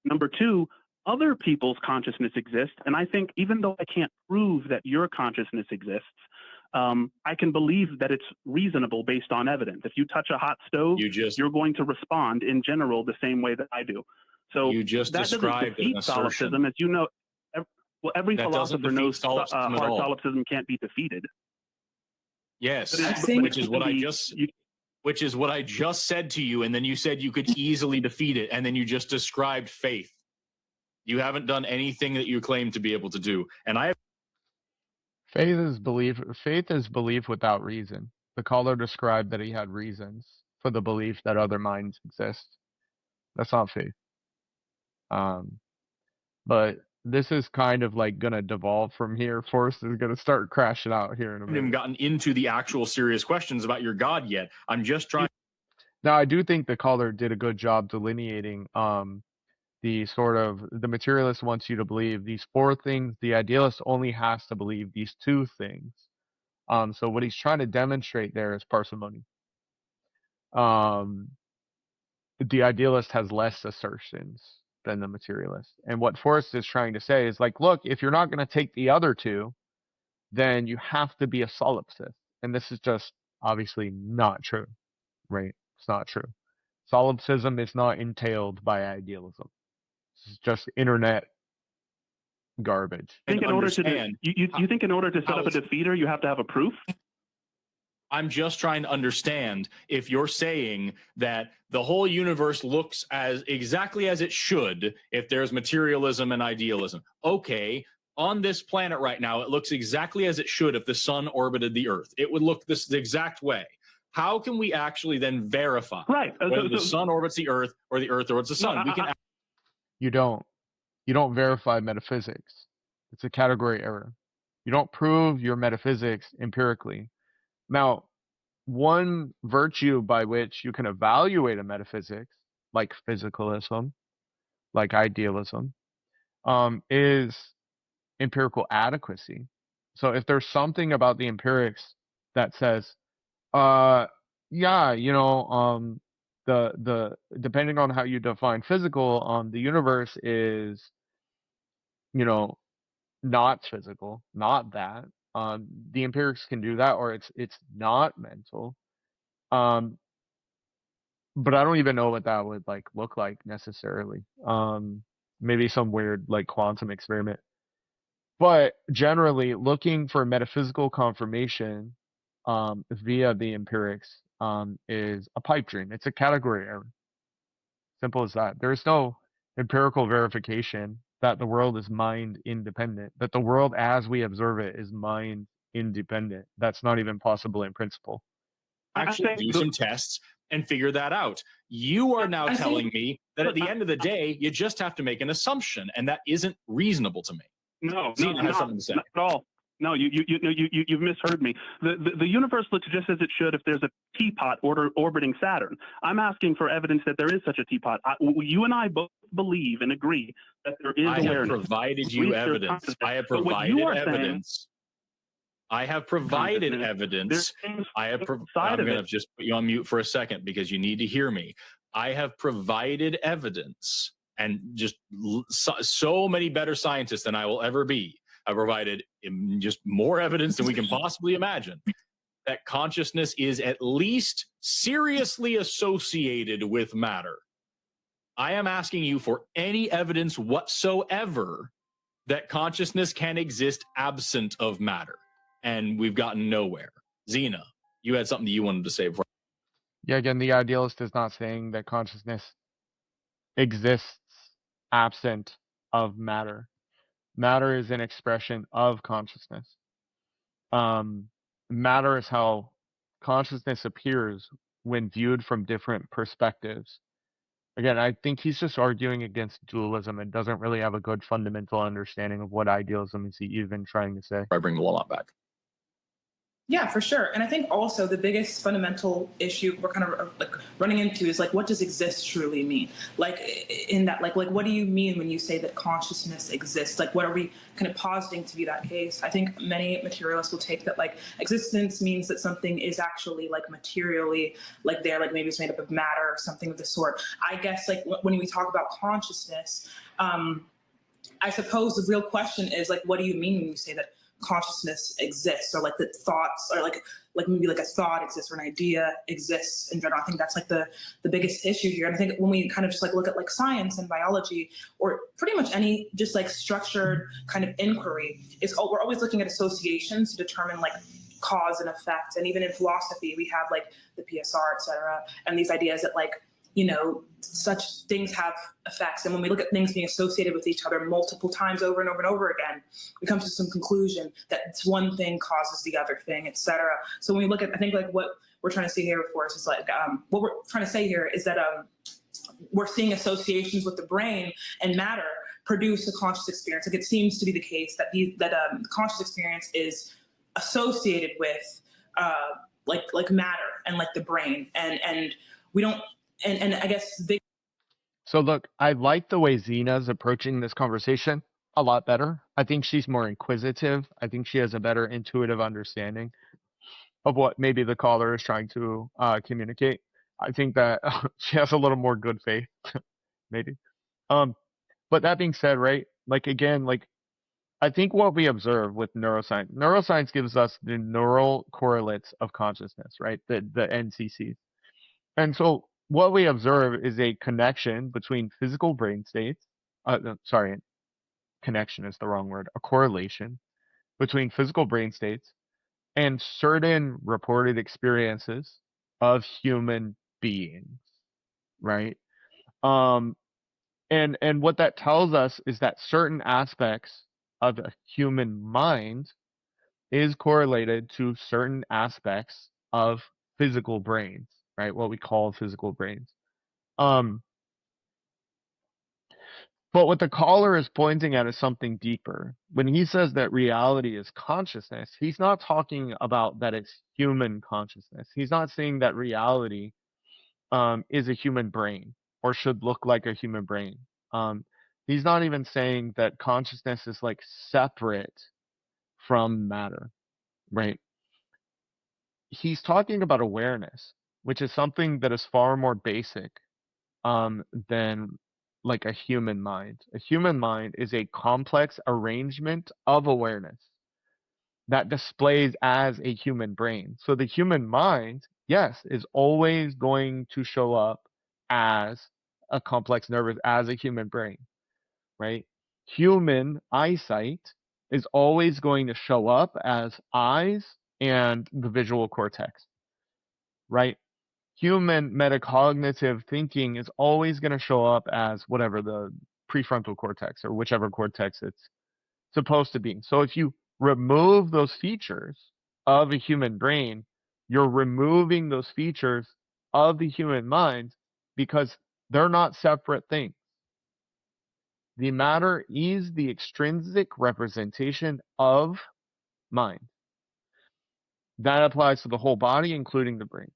Number 2, other people's consciousness exists, and I think even though I can't prove that your consciousness exists, I can believe that it's reasonable based on evidence. If you touch a hot stove, you're going to respond in general the same way that I do. So you just that doesn't defeat solipsism, as you know. Every philosopher knows hard solipsism can't be defeated. Yes, which is what I just said to you, and then you said you could easily defeat it, and then you just described faith. You haven't done anything that you claim to be able to do, and I have. Faith is belief. Faith is belief without reason. The caller described that he had reasons for the belief that other minds exist. That's not faith. But this is kind of like gonna devolve from here. Forrest is gonna start crashing out here in a minute. I haven't even gotten into the actual serious questions about your God yet. I'm just trying. Now, I do think the caller did a good job delineating the sort of the materialist wants you to believe these 4 things. The idealist only has to believe these 2 things. So what he's trying to demonstrate there is parsimony. The idealist has less assertions than the materialist. And what Forrest is trying to say is like, look, if you're not going to take the other 2, then you have to be a solipsist. And this is just obviously not true, right? It's not true. Solipsism is not entailed by idealism. It's just internet garbage. I think in order to you think in order to set up a defeater, you have to have a proof? I'm just trying to understand if you're saying that the whole universe looks as exactly as it should if there's materialism and idealism. Okay, on this planet right now, it looks exactly as it should if the sun orbited the Earth. It would look the exact way. How can we actually then verify whether the sun orbits the Earth or the Earth orbits the sun? You don't verify metaphysics. It's a category error. You don't prove your metaphysics empirically. Now, one virtue by which you can evaluate a metaphysics, like physicalism, like idealism, is empirical adequacy. So if there's something about the empirics that says, yeah, you know, the depending on how you define physical, the universe is, you know, not physical, not that. The empirics can do that, or it's not mental. But I don't even know what that would like look like necessarily. Maybe some weird like quantum experiment. But generally, looking for metaphysical confirmation via the empirics is a pipe dream. It's a category error. Simple as that. There's no empirical verification that the world is mind independent, that the world as we observe it is mind independent. That's not even possible in principle. Actually do some tests and figure that out. You are now telling me that at the end of the day, you just have to make an assumption, and that isn't reasonable to me. No, Zena has something to say. not at all. No, you've misheard me. The universe looks just as it should if there's a teapot orbiting Saturn. I'm asking for evidence that there is such a teapot. You and I both believe and agree that there is awareness. I have provided you evidence. I have provided evidence. I have provided evidence. I'm going to just put you on mute for a second because you need to hear me. I have provided evidence, and just so many better scientists than I will ever be. I provided just more evidence than we can possibly imagine that consciousness is at least seriously associated with matter. I am asking you for any evidence whatsoever that consciousness can exist absent of matter. And we've gotten nowhere. Zena, you had something that you wanted to say before. Yeah, again, the idealist is not saying that consciousness exists absent of matter. Matter is an expression of consciousness. Matter is how consciousness appears when viewed from different perspectives. Again, I think he's just arguing against dualism and doesn't really have a good fundamental understanding of what idealism is even trying to say. I bring the Lamont back. Yeah, for sure. And I think also the biggest fundamental issue we're kind of like running into is like, what does exist truly mean? Like in that, like what do you mean when you say that consciousness exists? Like, what are we kind of positing to be that case? I think many materialists will take that like existence means that something is actually like materially like there, like maybe it's made up of matter or something of the sort. I guess like when we talk about consciousness, I suppose the real question is like, what do you mean when you say that consciousness exists, or like that thoughts, or like maybe like a thought exists or an idea exists in general? I think that's like the biggest issue here. And I think when we kind of just like look at like science and biology, or pretty much any just like structured kind of inquiry, we're always looking at associations to determine like cause and effect. And even in philosophy, we have like the PSR, et cetera, and these ideas that like, you know, such things have effects. And when we look at things being associated with each other multiple times over and over and over again, we come to some conclusion that it's one thing causes the other thing, et cetera. So when we look at, I think like what we're trying to see here, of course, is like, what we're trying to say here is that we're seeing associations with the brain and matter produce a conscious experience. Like it seems to be the case that the conscious experience is associated with like matter and like the brain, and we don't. And I guess So look, I like the way Zena's approaching this conversation a lot better. I think she's more inquisitive. I think she has a better intuitive understanding of what maybe the caller is trying to communicate. I think that she has a little more good faith, maybe. But that being said, right? Like again, like I think what we observe with neuroscience gives us the neural correlates of consciousness, right? The NCCs. And so what we observe is a connection between physical brain states. Connection is the wrong word. A correlation between physical brain states and certain reported experiences of human beings, right? And what that tells us is that certain aspects of the human mind is correlated to certain aspects of physical brains, right? What we call physical brains. But what the caller is pointing at is something deeper. When he says that reality is consciousness, he's not talking about that it's human consciousness. He's not saying that reality is a human brain or should look like a human brain. He's not even saying that consciousness is like separate from matter, right? He's talking about awareness, which is something that is far more basic than like a human mind. A human mind is a complex arrangement of awareness. that displays as a human brain. So the human mind, yes, is always going to show up as a complex nervous, as a human brain, right? Human eyesight is always going to show up as eyes and the visual cortex, right? Human metacognitive thinking is always going to show up as whatever the prefrontal cortex or whichever cortex it's supposed to be. So if you remove those features of a human brain, you're removing those features of the human mind because they're not separate things. The matter is the extrinsic representation of mind. That applies to the whole body, including the brain.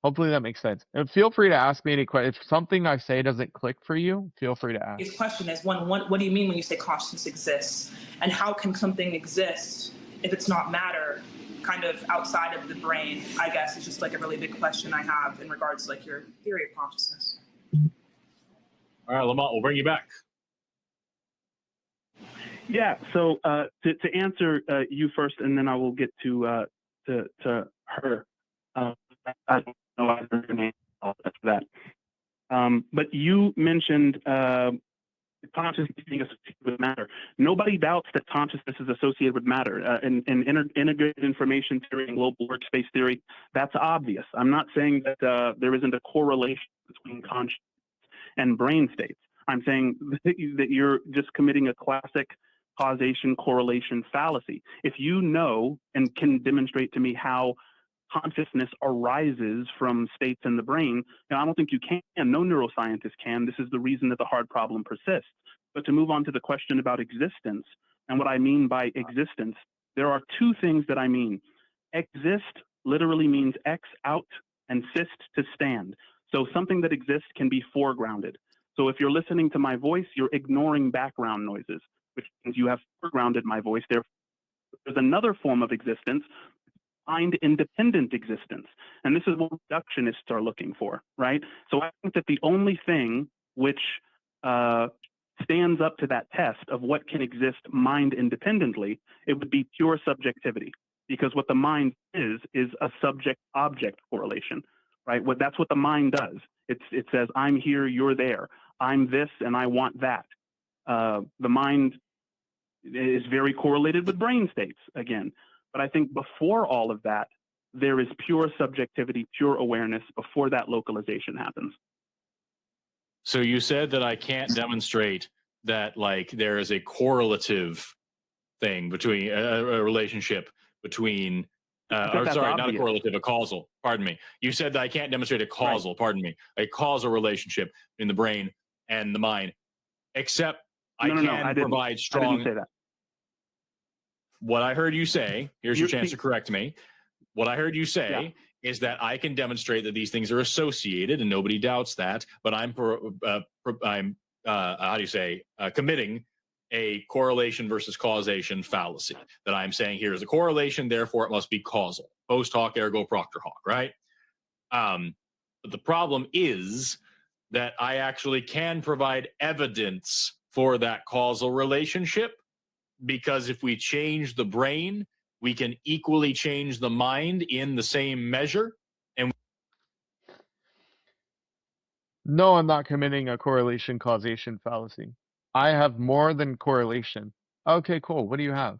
Hopefully that makes sense. And feel free to ask me any questions. If something I say doesn't click for you, feel free to ask. His question is, what do you mean when you say consciousness exists? And how can something exist if it's not matter, kind of outside of the brain, I guess, is just like a really big question I have in regards to like your theory of consciousness. All right, Lamont, we'll bring you back. Yeah. So to answer you first, and then I will get to her. I don't know either her name after that. But you mentioned consciousness being associated with matter. Nobody doubts that consciousness is associated with matter. In integrated information theory and global workspace theory, that's obvious. I'm not saying that there isn't a correlation between consciousness and brain states. I'm saying that you're just committing a classic causation correlation fallacy. If you know and can demonstrate to me how consciousness arises from states in the brain, I don't think you can. No neuroscientist can. This is the reason that the hard problem persists. But to move on to the question about existence and what I mean by existence, there are two things that I mean. Exist literally means ex out and sist to stand. So something that exists can be foregrounded. So if you're listening to my voice, you're ignoring background noises, which means you have foregrounded my voice. There's another form of existence, mind-independent existence. And this is what reductionists are looking for, right? So I think that the only thing which stands up to that test of what can exist mind-independently, it would be pure subjectivity. Because what the mind is a subject-object correlation, right? That's what the mind does. It says, I'm here, you're there. I'm this, and I want that. The mind is very correlated with brain states, again. But I think before all of that, there is pure subjectivity, pure awareness before that localization happens. So you said that I can't demonstrate that, like, there is a correlative thing between a relationship between, or sorry, not a correlative, a causal, pardon me. You said that I can't demonstrate a causal, pardon me, a causal relationship in the brain and the mind, except I can provide strong. I didn't say that. What I heard you say, here's your chance to correct me. What I heard you say is that I can demonstrate that these things are associated, and nobody doubts that. But I'm how do you say, committing a correlation versus causation fallacy. That I'm saying here is a correlation, therefore it must be causal. Post hoc ergo propter hoc, right? But the problem is that I actually can provide evidence for that causal relationship. Because if we change the brain, we can equally change the mind in the same measure. And no, I'm not committing a correlation causation fallacy. I have more than correlation. Okay, cool. What do you have?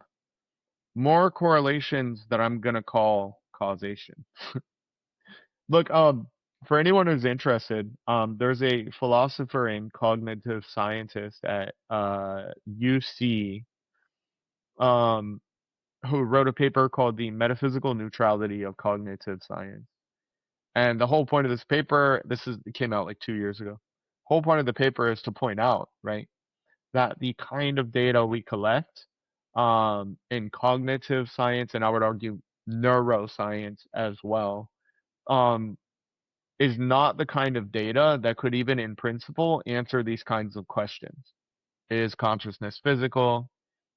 More correlations that I'm going to call causation. Look, for anyone who's interested, there's a philosopher and cognitive scientist at UC who wrote a paper called The Metaphysical Neutrality of Cognitive Science. And the whole point of this paper, it came out like 2 years ago. Whole point of the paper is to point out, right, that the kind of data we collect in cognitive science, and I would argue neuroscience as well, is not the kind of data that could even in principle answer these kinds of questions. Is consciousness physical?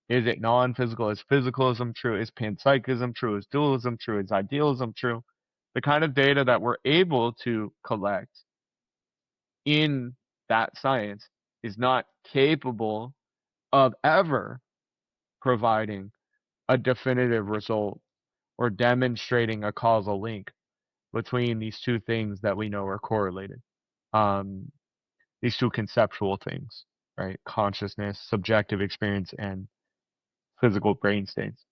Is it non-physical? Is physicalism true? Is panpsychism true? Is dualism true? Is idealism true? The kind of data that we're able to collect in that science is not capable of ever providing a definitive result or demonstrating a causal link between these two things that we know are correlated. These two conceptual things, right? Consciousness, subjective experience, and physical brain states.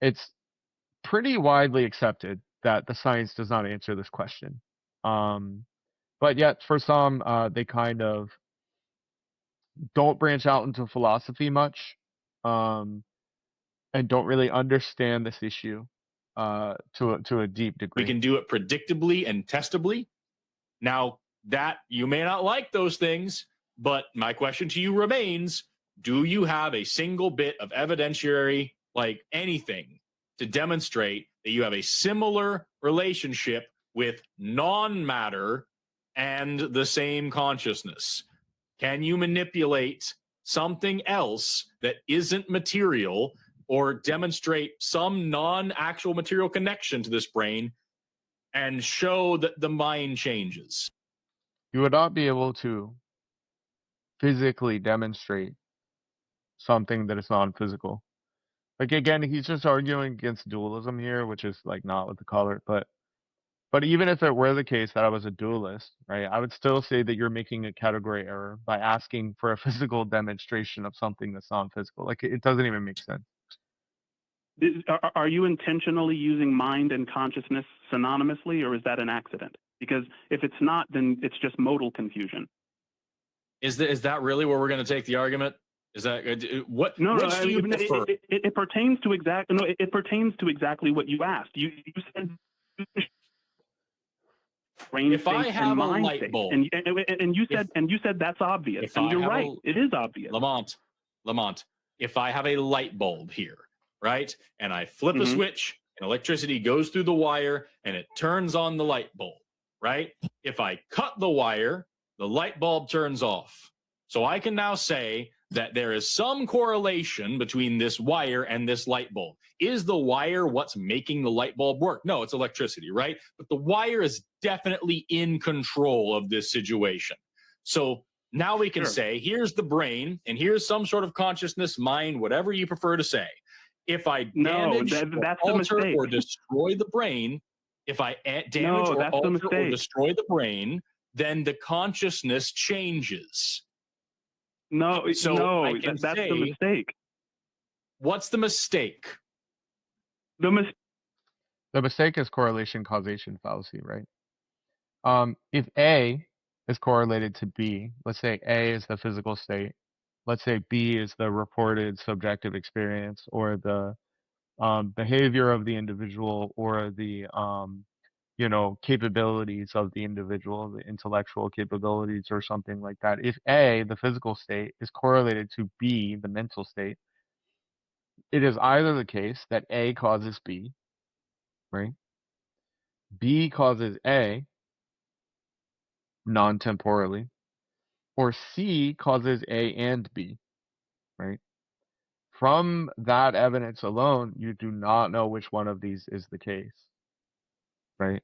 It's pretty widely accepted that the science does not answer this question. But yet, for some, they kind of don't branch out into philosophy much, and don't really understand this issue to a deep degree. We can do it predictably and testably. Now, that you may not like those things, but my question to you remains, do you have a single bit of evidentiary, like anything, to demonstrate that you have a similar relationship with non-matter and the same consciousness? Can you manipulate something else that isn't material or demonstrate some non-actual material connection to this brain and show that the mind changes? You would not be able to physically demonstrate something that is non-physical. Like, again, he's just arguing against dualism here, which is like not what to call it. But even if it were the case that I was a dualist, right, I would still say that you're making a category error by asking for a physical demonstration of something that's non-physical. Like, it doesn't even make sense. Are you intentionally using mind and consciousness synonymously, or is that an accident? Because if it's not, then it's just modal confusion. Is that really where we're going to take the argument? Is that what? No, which do you prefer? It pertains to it pertains to exactly what you asked. You said brain if I state have and a mind light state. bulb, and you said that's obvious, and you're right. It is obvious. Lamont, if I have a light bulb here, right, and I flip a switch, and electricity goes through the wire, and it turns on the light bulb, right? If I cut the wire, the light bulb turns off. So I can now say that there is some correlation between this wire and this light bulb. Is the wire what's making the light bulb work? No, it's electricity, right? But the wire is definitely in control of this situation. So now we can say, here's the brain, and here's some sort of consciousness, mind, whatever you prefer to say. If I damage, alter, or destroy the brain, if I damage or alter or destroy the brain, then the consciousness changes. No, that's the mistake. What's the mistake? The mistake is correlation-causation fallacy, right? If A is correlated to B, let's say A is the physical state, let's say B is the reported subjective experience or the behavior of the individual or the capabilities of the individual, the intellectual capabilities or something like that. If A, the physical state, is correlated to B, the mental state, it is either the case that A causes B, right? B causes A non-temporally, or C causes A and B, right? From that evidence alone, you do not know which one of these is the case, right?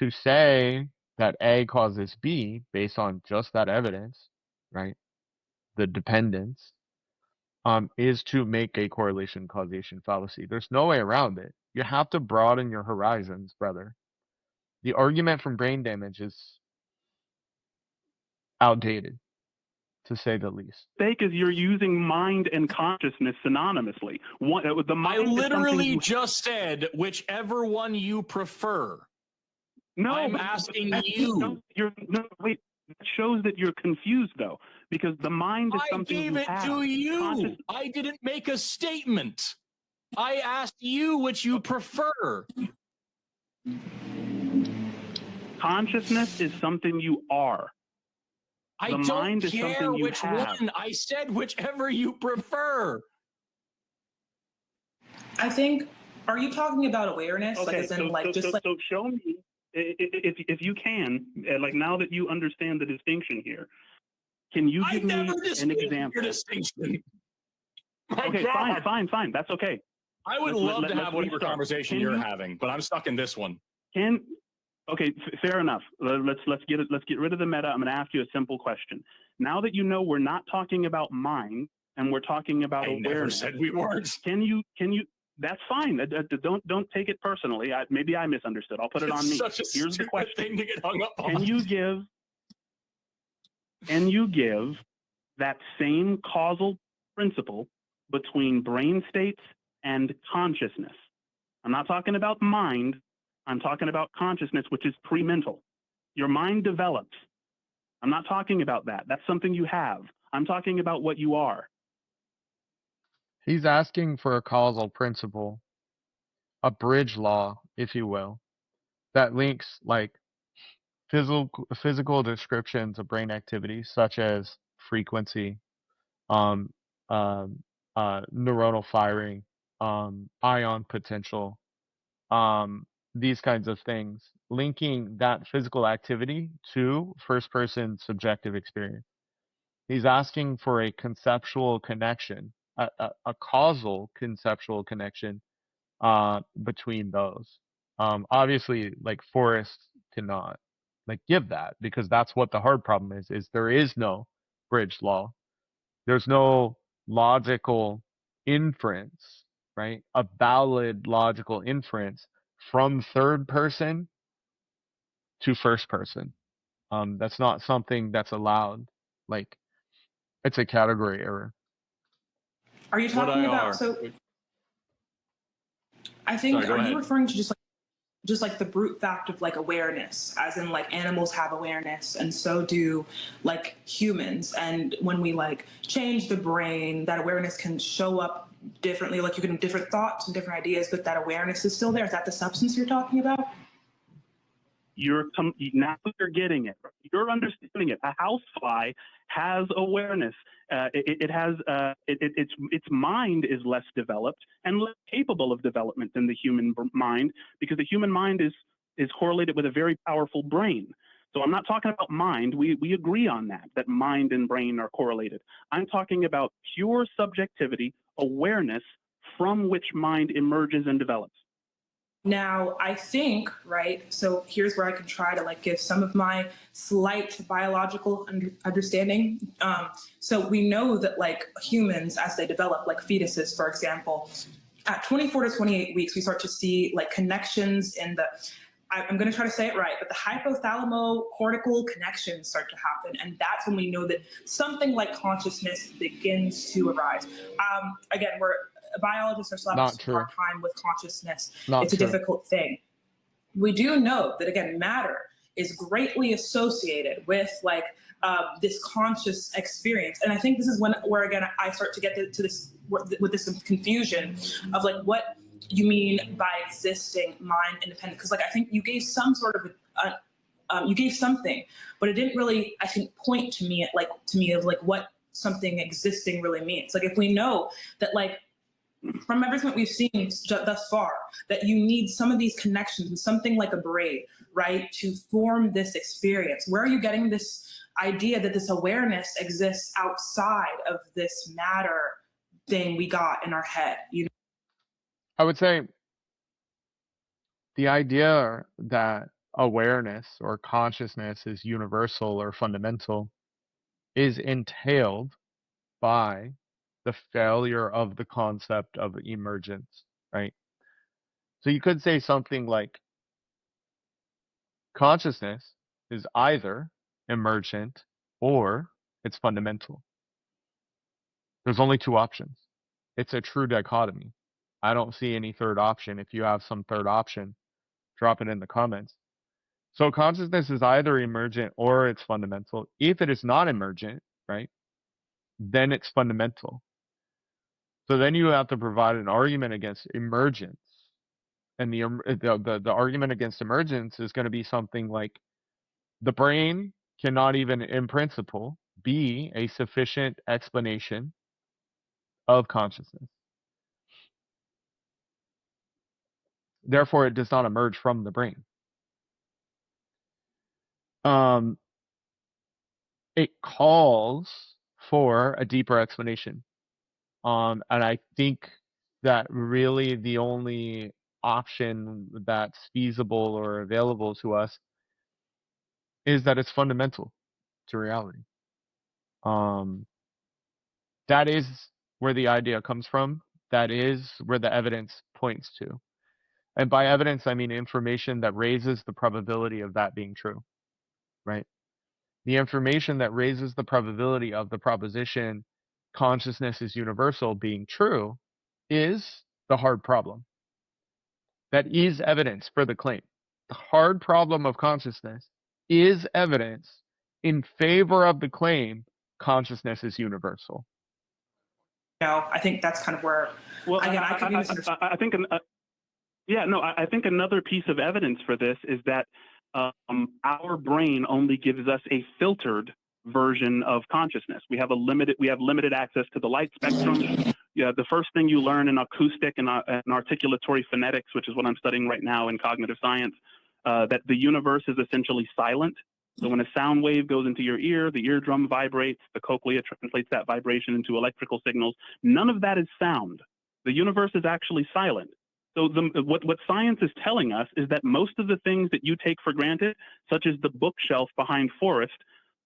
To say that A causes B based on just that evidence, right? The dependence, is to make a correlation causation fallacy. There's no way around it. You have to broaden your horizons, brother. The argument from brain damage is outdated, to say the least. Mistake is you're using mind and consciousness synonymously. I literally just said whichever one you prefer. No, I'm asking you. Wait. That shows that you're confused, though, because the mind is something you have. I gave it to you. I didn't make a statement. I asked you which you prefer. Consciousness is something you are. I don't care which one. I said whichever you prefer. I think, are you talking about awareness? Okay, so show me. If you can, like now that you understand the distinction here, can you give me an example? Distinction. Okay, fine. That's okay. I would love to have whatever conversation you're having, but I'm stuck in this one. Okay, fair enough. Let's get rid of the meta. I'm going to ask you a simple question. Now that you know we're not talking about mind, and we're talking about I awareness. never said we weren't. Can you? That's fine. Don't take it personally. Maybe I misunderstood. I'll put it on me. Such a Here's the stupid question: thing to get hung up on. Can you give that same causal principle between brain states and consciousness? I'm not talking about mind. I'm talking about consciousness, which is pre-mental. Your mind develops. I'm not talking about that. That's something you have. I'm talking about what you are. He's asking for a causal principle, a bridge law, if you will, that links like physical descriptions of brain activities such as frequency, um, um, neuronal firing, ion potential, these kinds of things, linking that physical activity to first-person subjective experience. He's asking for a conceptual connection, a causal conceptual connection between those. Obviously, like Forrest cannot like give that because that's what the hard problem is there is no bridge law. There's no logical inference, right? A valid logical inference from third person to first person. That's not something that's allowed. Like it's a category error. Are you What talking I about? are. So I think, Sorry, go are ahead. you referring to just like the brute fact of like awareness, as in like animals have awareness and so do like humans, and when we like change the brain, that awareness can show up differently, like you can have different thoughts and different ideas, but that awareness is still there? Is that the substance you're talking about? Now you're getting it. You're understanding it. A housefly has awareness. Its mind is less developed and less capable of development than the human mind, because the human mind is correlated with a very powerful brain. So I'm not talking about mind. We agree on that mind and brain are correlated. I'm talking about pure subjectivity, awareness from which mind emerges and develops. Now, I think, right, so here's where I can try to like give some of my slight biological understanding. So we know that like humans, as they develop, like fetuses, for example, at 24 to 28 weeks, we start to see like connections in the, I'm going to try to say it right, but the hypothalamo-cortical connections start to happen. And that's when we know that something like consciousness begins to arise. Again, biologists are still having a hard time with consciousness. It's a difficult thing. We do know that, again, matter is greatly associated with like this conscious experience. And I think this is where again, I start to get to this, with this confusion of like what you mean by existing mind independent. Because like, I think you gave some sort of, you gave something, but it didn't really, I think, point to me of like what something existing really means. Like if we know that like, from everything that we've seen thus far, that you need some of these connections and something like a braid, right, to form this experience. Where are you getting this idea that this awareness exists outside of this matter thing we got in our head? You know? I would say the idea that awareness or consciousness is universal or fundamental is entailed by the failure of the concept of emergence, right? So you could say something like consciousness is either emergent or it's fundamental. There's only two options. It's a true dichotomy. I don't see any third option. If you have some third option, drop it in the comments. So consciousness is either emergent or it's fundamental. If it is not emergent, right, then it's fundamental. So then you have to provide an argument against emergence. And the argument against emergence is going to be something like the brain cannot even in principle be a sufficient explanation of consciousness. Therefore, it does not emerge from the brain. It calls for a deeper explanation. And I think that really the only option that's feasible or available to us is that it's fundamental to reality. That is where the idea comes from. That is where the evidence points to. And by evidence, I mean information that raises the probability of that being true, right? The information that raises the probability of the proposition consciousness is universal being true is the hard problem. That is evidence for the claim. The hard problem of consciousness is evidence in favor of the claim consciousness is universal. I think that's kind of where, well, again, I could be misunderstood. I think, I think another piece of evidence for this is that our brain only gives us a filtered version of consciousness. We have limited access to the light spectrum. Yeah, the first thing you learn in acoustic and articulatory phonetics, which is what I'm studying right now in cognitive science, that the universe is essentially silent. So when a sound wave goes into your ear, the eardrum vibrates, the cochlea translates that vibration into electrical signals. None of that is sound. The universe is actually silent. So what science is telling us is that most of the things that you take for granted, such as the bookshelf behind Forrest,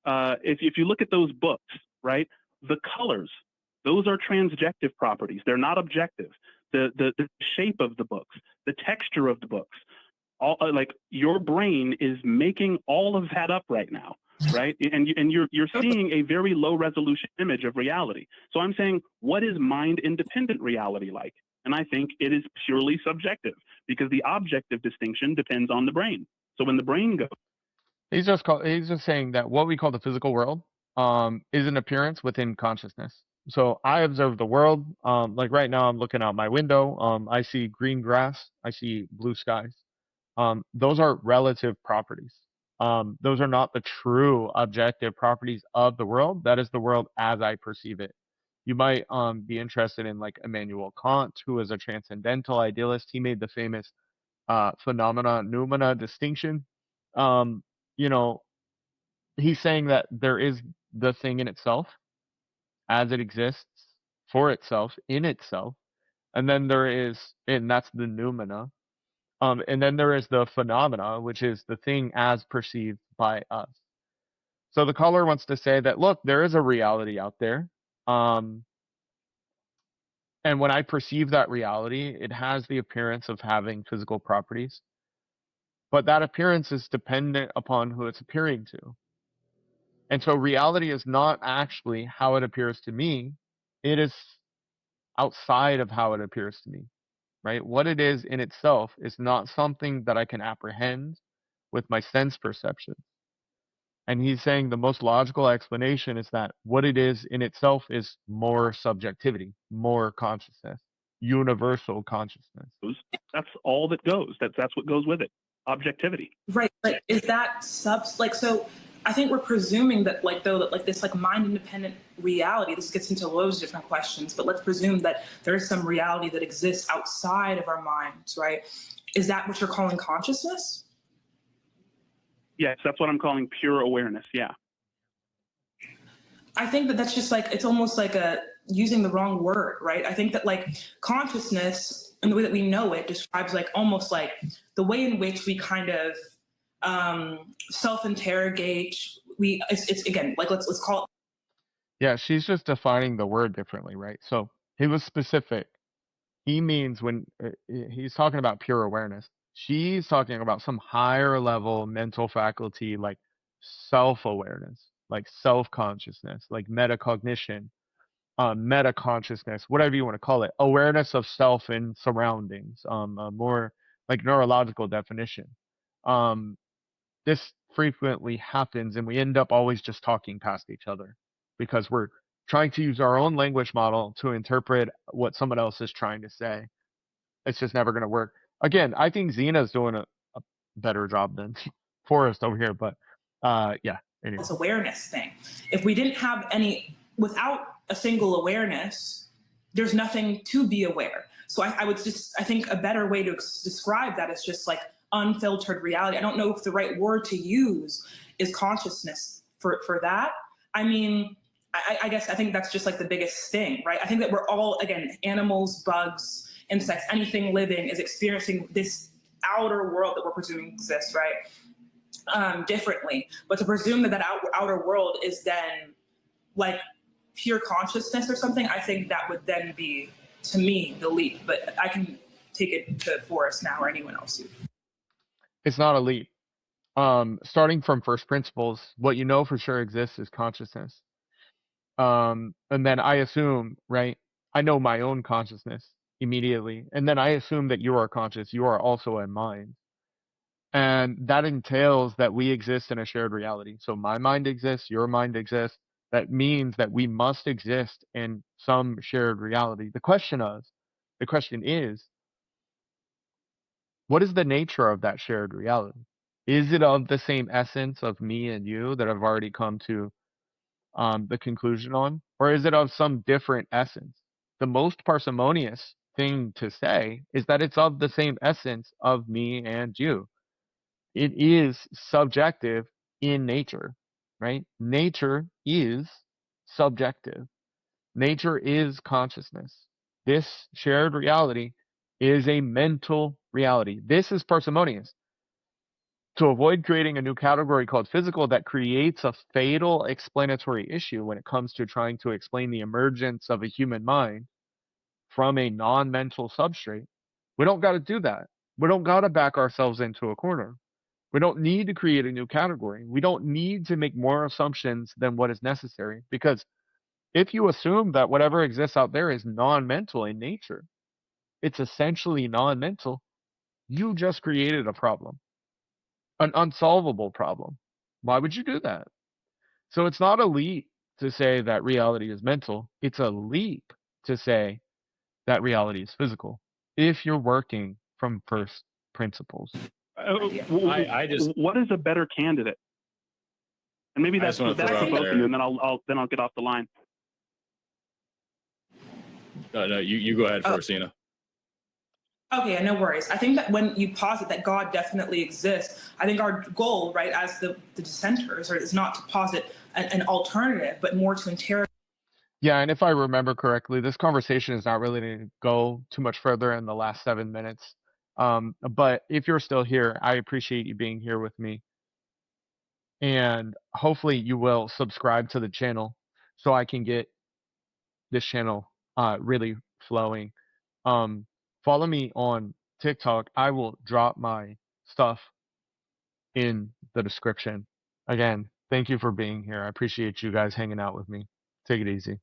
if you look at those books, right, the colors, those are transjective properties. They're not objective. The shape of the books, the texture of the books, all like your brain is making all of that up right now, right? And you're seeing a very low resolution image of reality. So I'm saying, what is mind independent reality like? And I think it is purely subjective because the objective distinction depends on the brain. So when the brain goes, He's just saying that what we call the physical world is an appearance within consciousness. So I observe the world. Like right now, I'm looking out my window. I see green grass. I see blue skies. Those are relative properties. Those are not the true objective properties of the world. That is the world as I perceive it. You might be interested in like Immanuel Kant, who is a transcendental idealist. He made the famous phenomena noumena distinction. You know, he's saying that there is the thing in itself as it exists for itself in itself, and then that's the noumena. And then there is the phenomena, which is the thing as perceived by us. So the caller wants to say that, look, there is a reality out there. And when I perceive that reality, it has the appearance of having physical properties. But that appearance is dependent upon who it's appearing to. And so reality is not actually how it appears to me. It is outside of how it appears to me, right? What it is in itself is not something that I can apprehend with my sense perception. And he's saying the most logical explanation is that what it is in itself is more subjectivity, more consciousness, universal consciousness. that's all that goes. That's what goes with it. Objectivity. Right. But is that so I think we're presuming that this mind independent reality, this gets into loads of different questions, but let's presume that there is some reality that exists outside of our minds, right? Is that what you're calling consciousness? Yes, that's what I'm calling pure awareness. Yeah. I think that that's just it's almost like using the wrong word, right? I think that consciousness and the way that we know it describes almost the way in which we kind of self-interrogate. It's again, let's call it. Yeah, she's just defining the word differently, right? So he was specific. He means when he's talking about pure awareness, she's talking about some higher level mental faculty like self-awareness, like self-consciousness, like metacognition, meta-consciousness, whatever you want to call it, awareness of self and surroundings, a more like neurological definition. This frequently happens and we end up always just talking past each other because we're trying to use our own language model to interpret what someone else is trying to say. It's just never going to work. Again, I think Zena's doing a better job than Forrest over here, but yeah. Anyway. It's awareness thing. If we didn't have without a single awareness, there's nothing to be aware. So I think a better way to describe that is just unfiltered reality. I don't know if the right word to use is consciousness for that. I mean, I guess I think that's just the biggest thing, right? I think that we're all, again, animals, bugs, insects, anything living is experiencing this outer world that we're presuming exists, right? Differently. But to presume that outer world is then pure consciousness or something, I think that would then be, to me, the leap. But I can take it to Forrest now or anyone else. It's not a leap. Starting from first principles, what you know for sure exists is consciousness. And then I assume, right? I know my own consciousness immediately, and then I assume that you are conscious. You are also in mind. And that entails that we exist in a shared reality. So my mind exists, your mind exists. That means that we must exist in some shared reality. The question is, what is the nature of that shared reality? Is it of the same essence of me and you that I've already come to the conclusion on? Or is it of some different essence? The most parsimonious thing to say is that it's of the same essence of me and you. It is subjective in nature, right? Nature is subjective. Nature is consciousness. This shared reality is a mental reality. This is parsimonious. To avoid creating a new category called physical that creates a fatal explanatory issue when it comes to trying to explain the emergence of a human mind from a non-mental substrate, we don't got to do that. We don't got to back ourselves into a corner. We don't need to create a new category. We don't need to make more assumptions than what is necessary. Because if you assume that whatever exists out there is non-mental in nature, it's essentially non-mental, you just created a problem, an unsolvable problem. Why would you do that? So it's not a leap to say that reality is mental. It's a leap to say that reality is physical if you're working from first principles. I just What is a better candidate? And maybe that's just wanna for throw out both of there- you, and then I'll get off the line. no, you go ahead first, Ina. Okay, no worries. I think that when you posit that God definitely exists, I think our goal, right, as the dissenters, is not to posit an alternative, but more to interrogate. Yeah, and if I remember correctly, this conversation is not really going to go too much further in the last 7 minutes. But if you're still here, I appreciate you being here with me. And hopefully you will subscribe to the channel so I can get this channel really flowing. Follow me on TikTok. I will drop my stuff in the description. Again, thank you for being here. I appreciate you guys hanging out with me. Take it easy.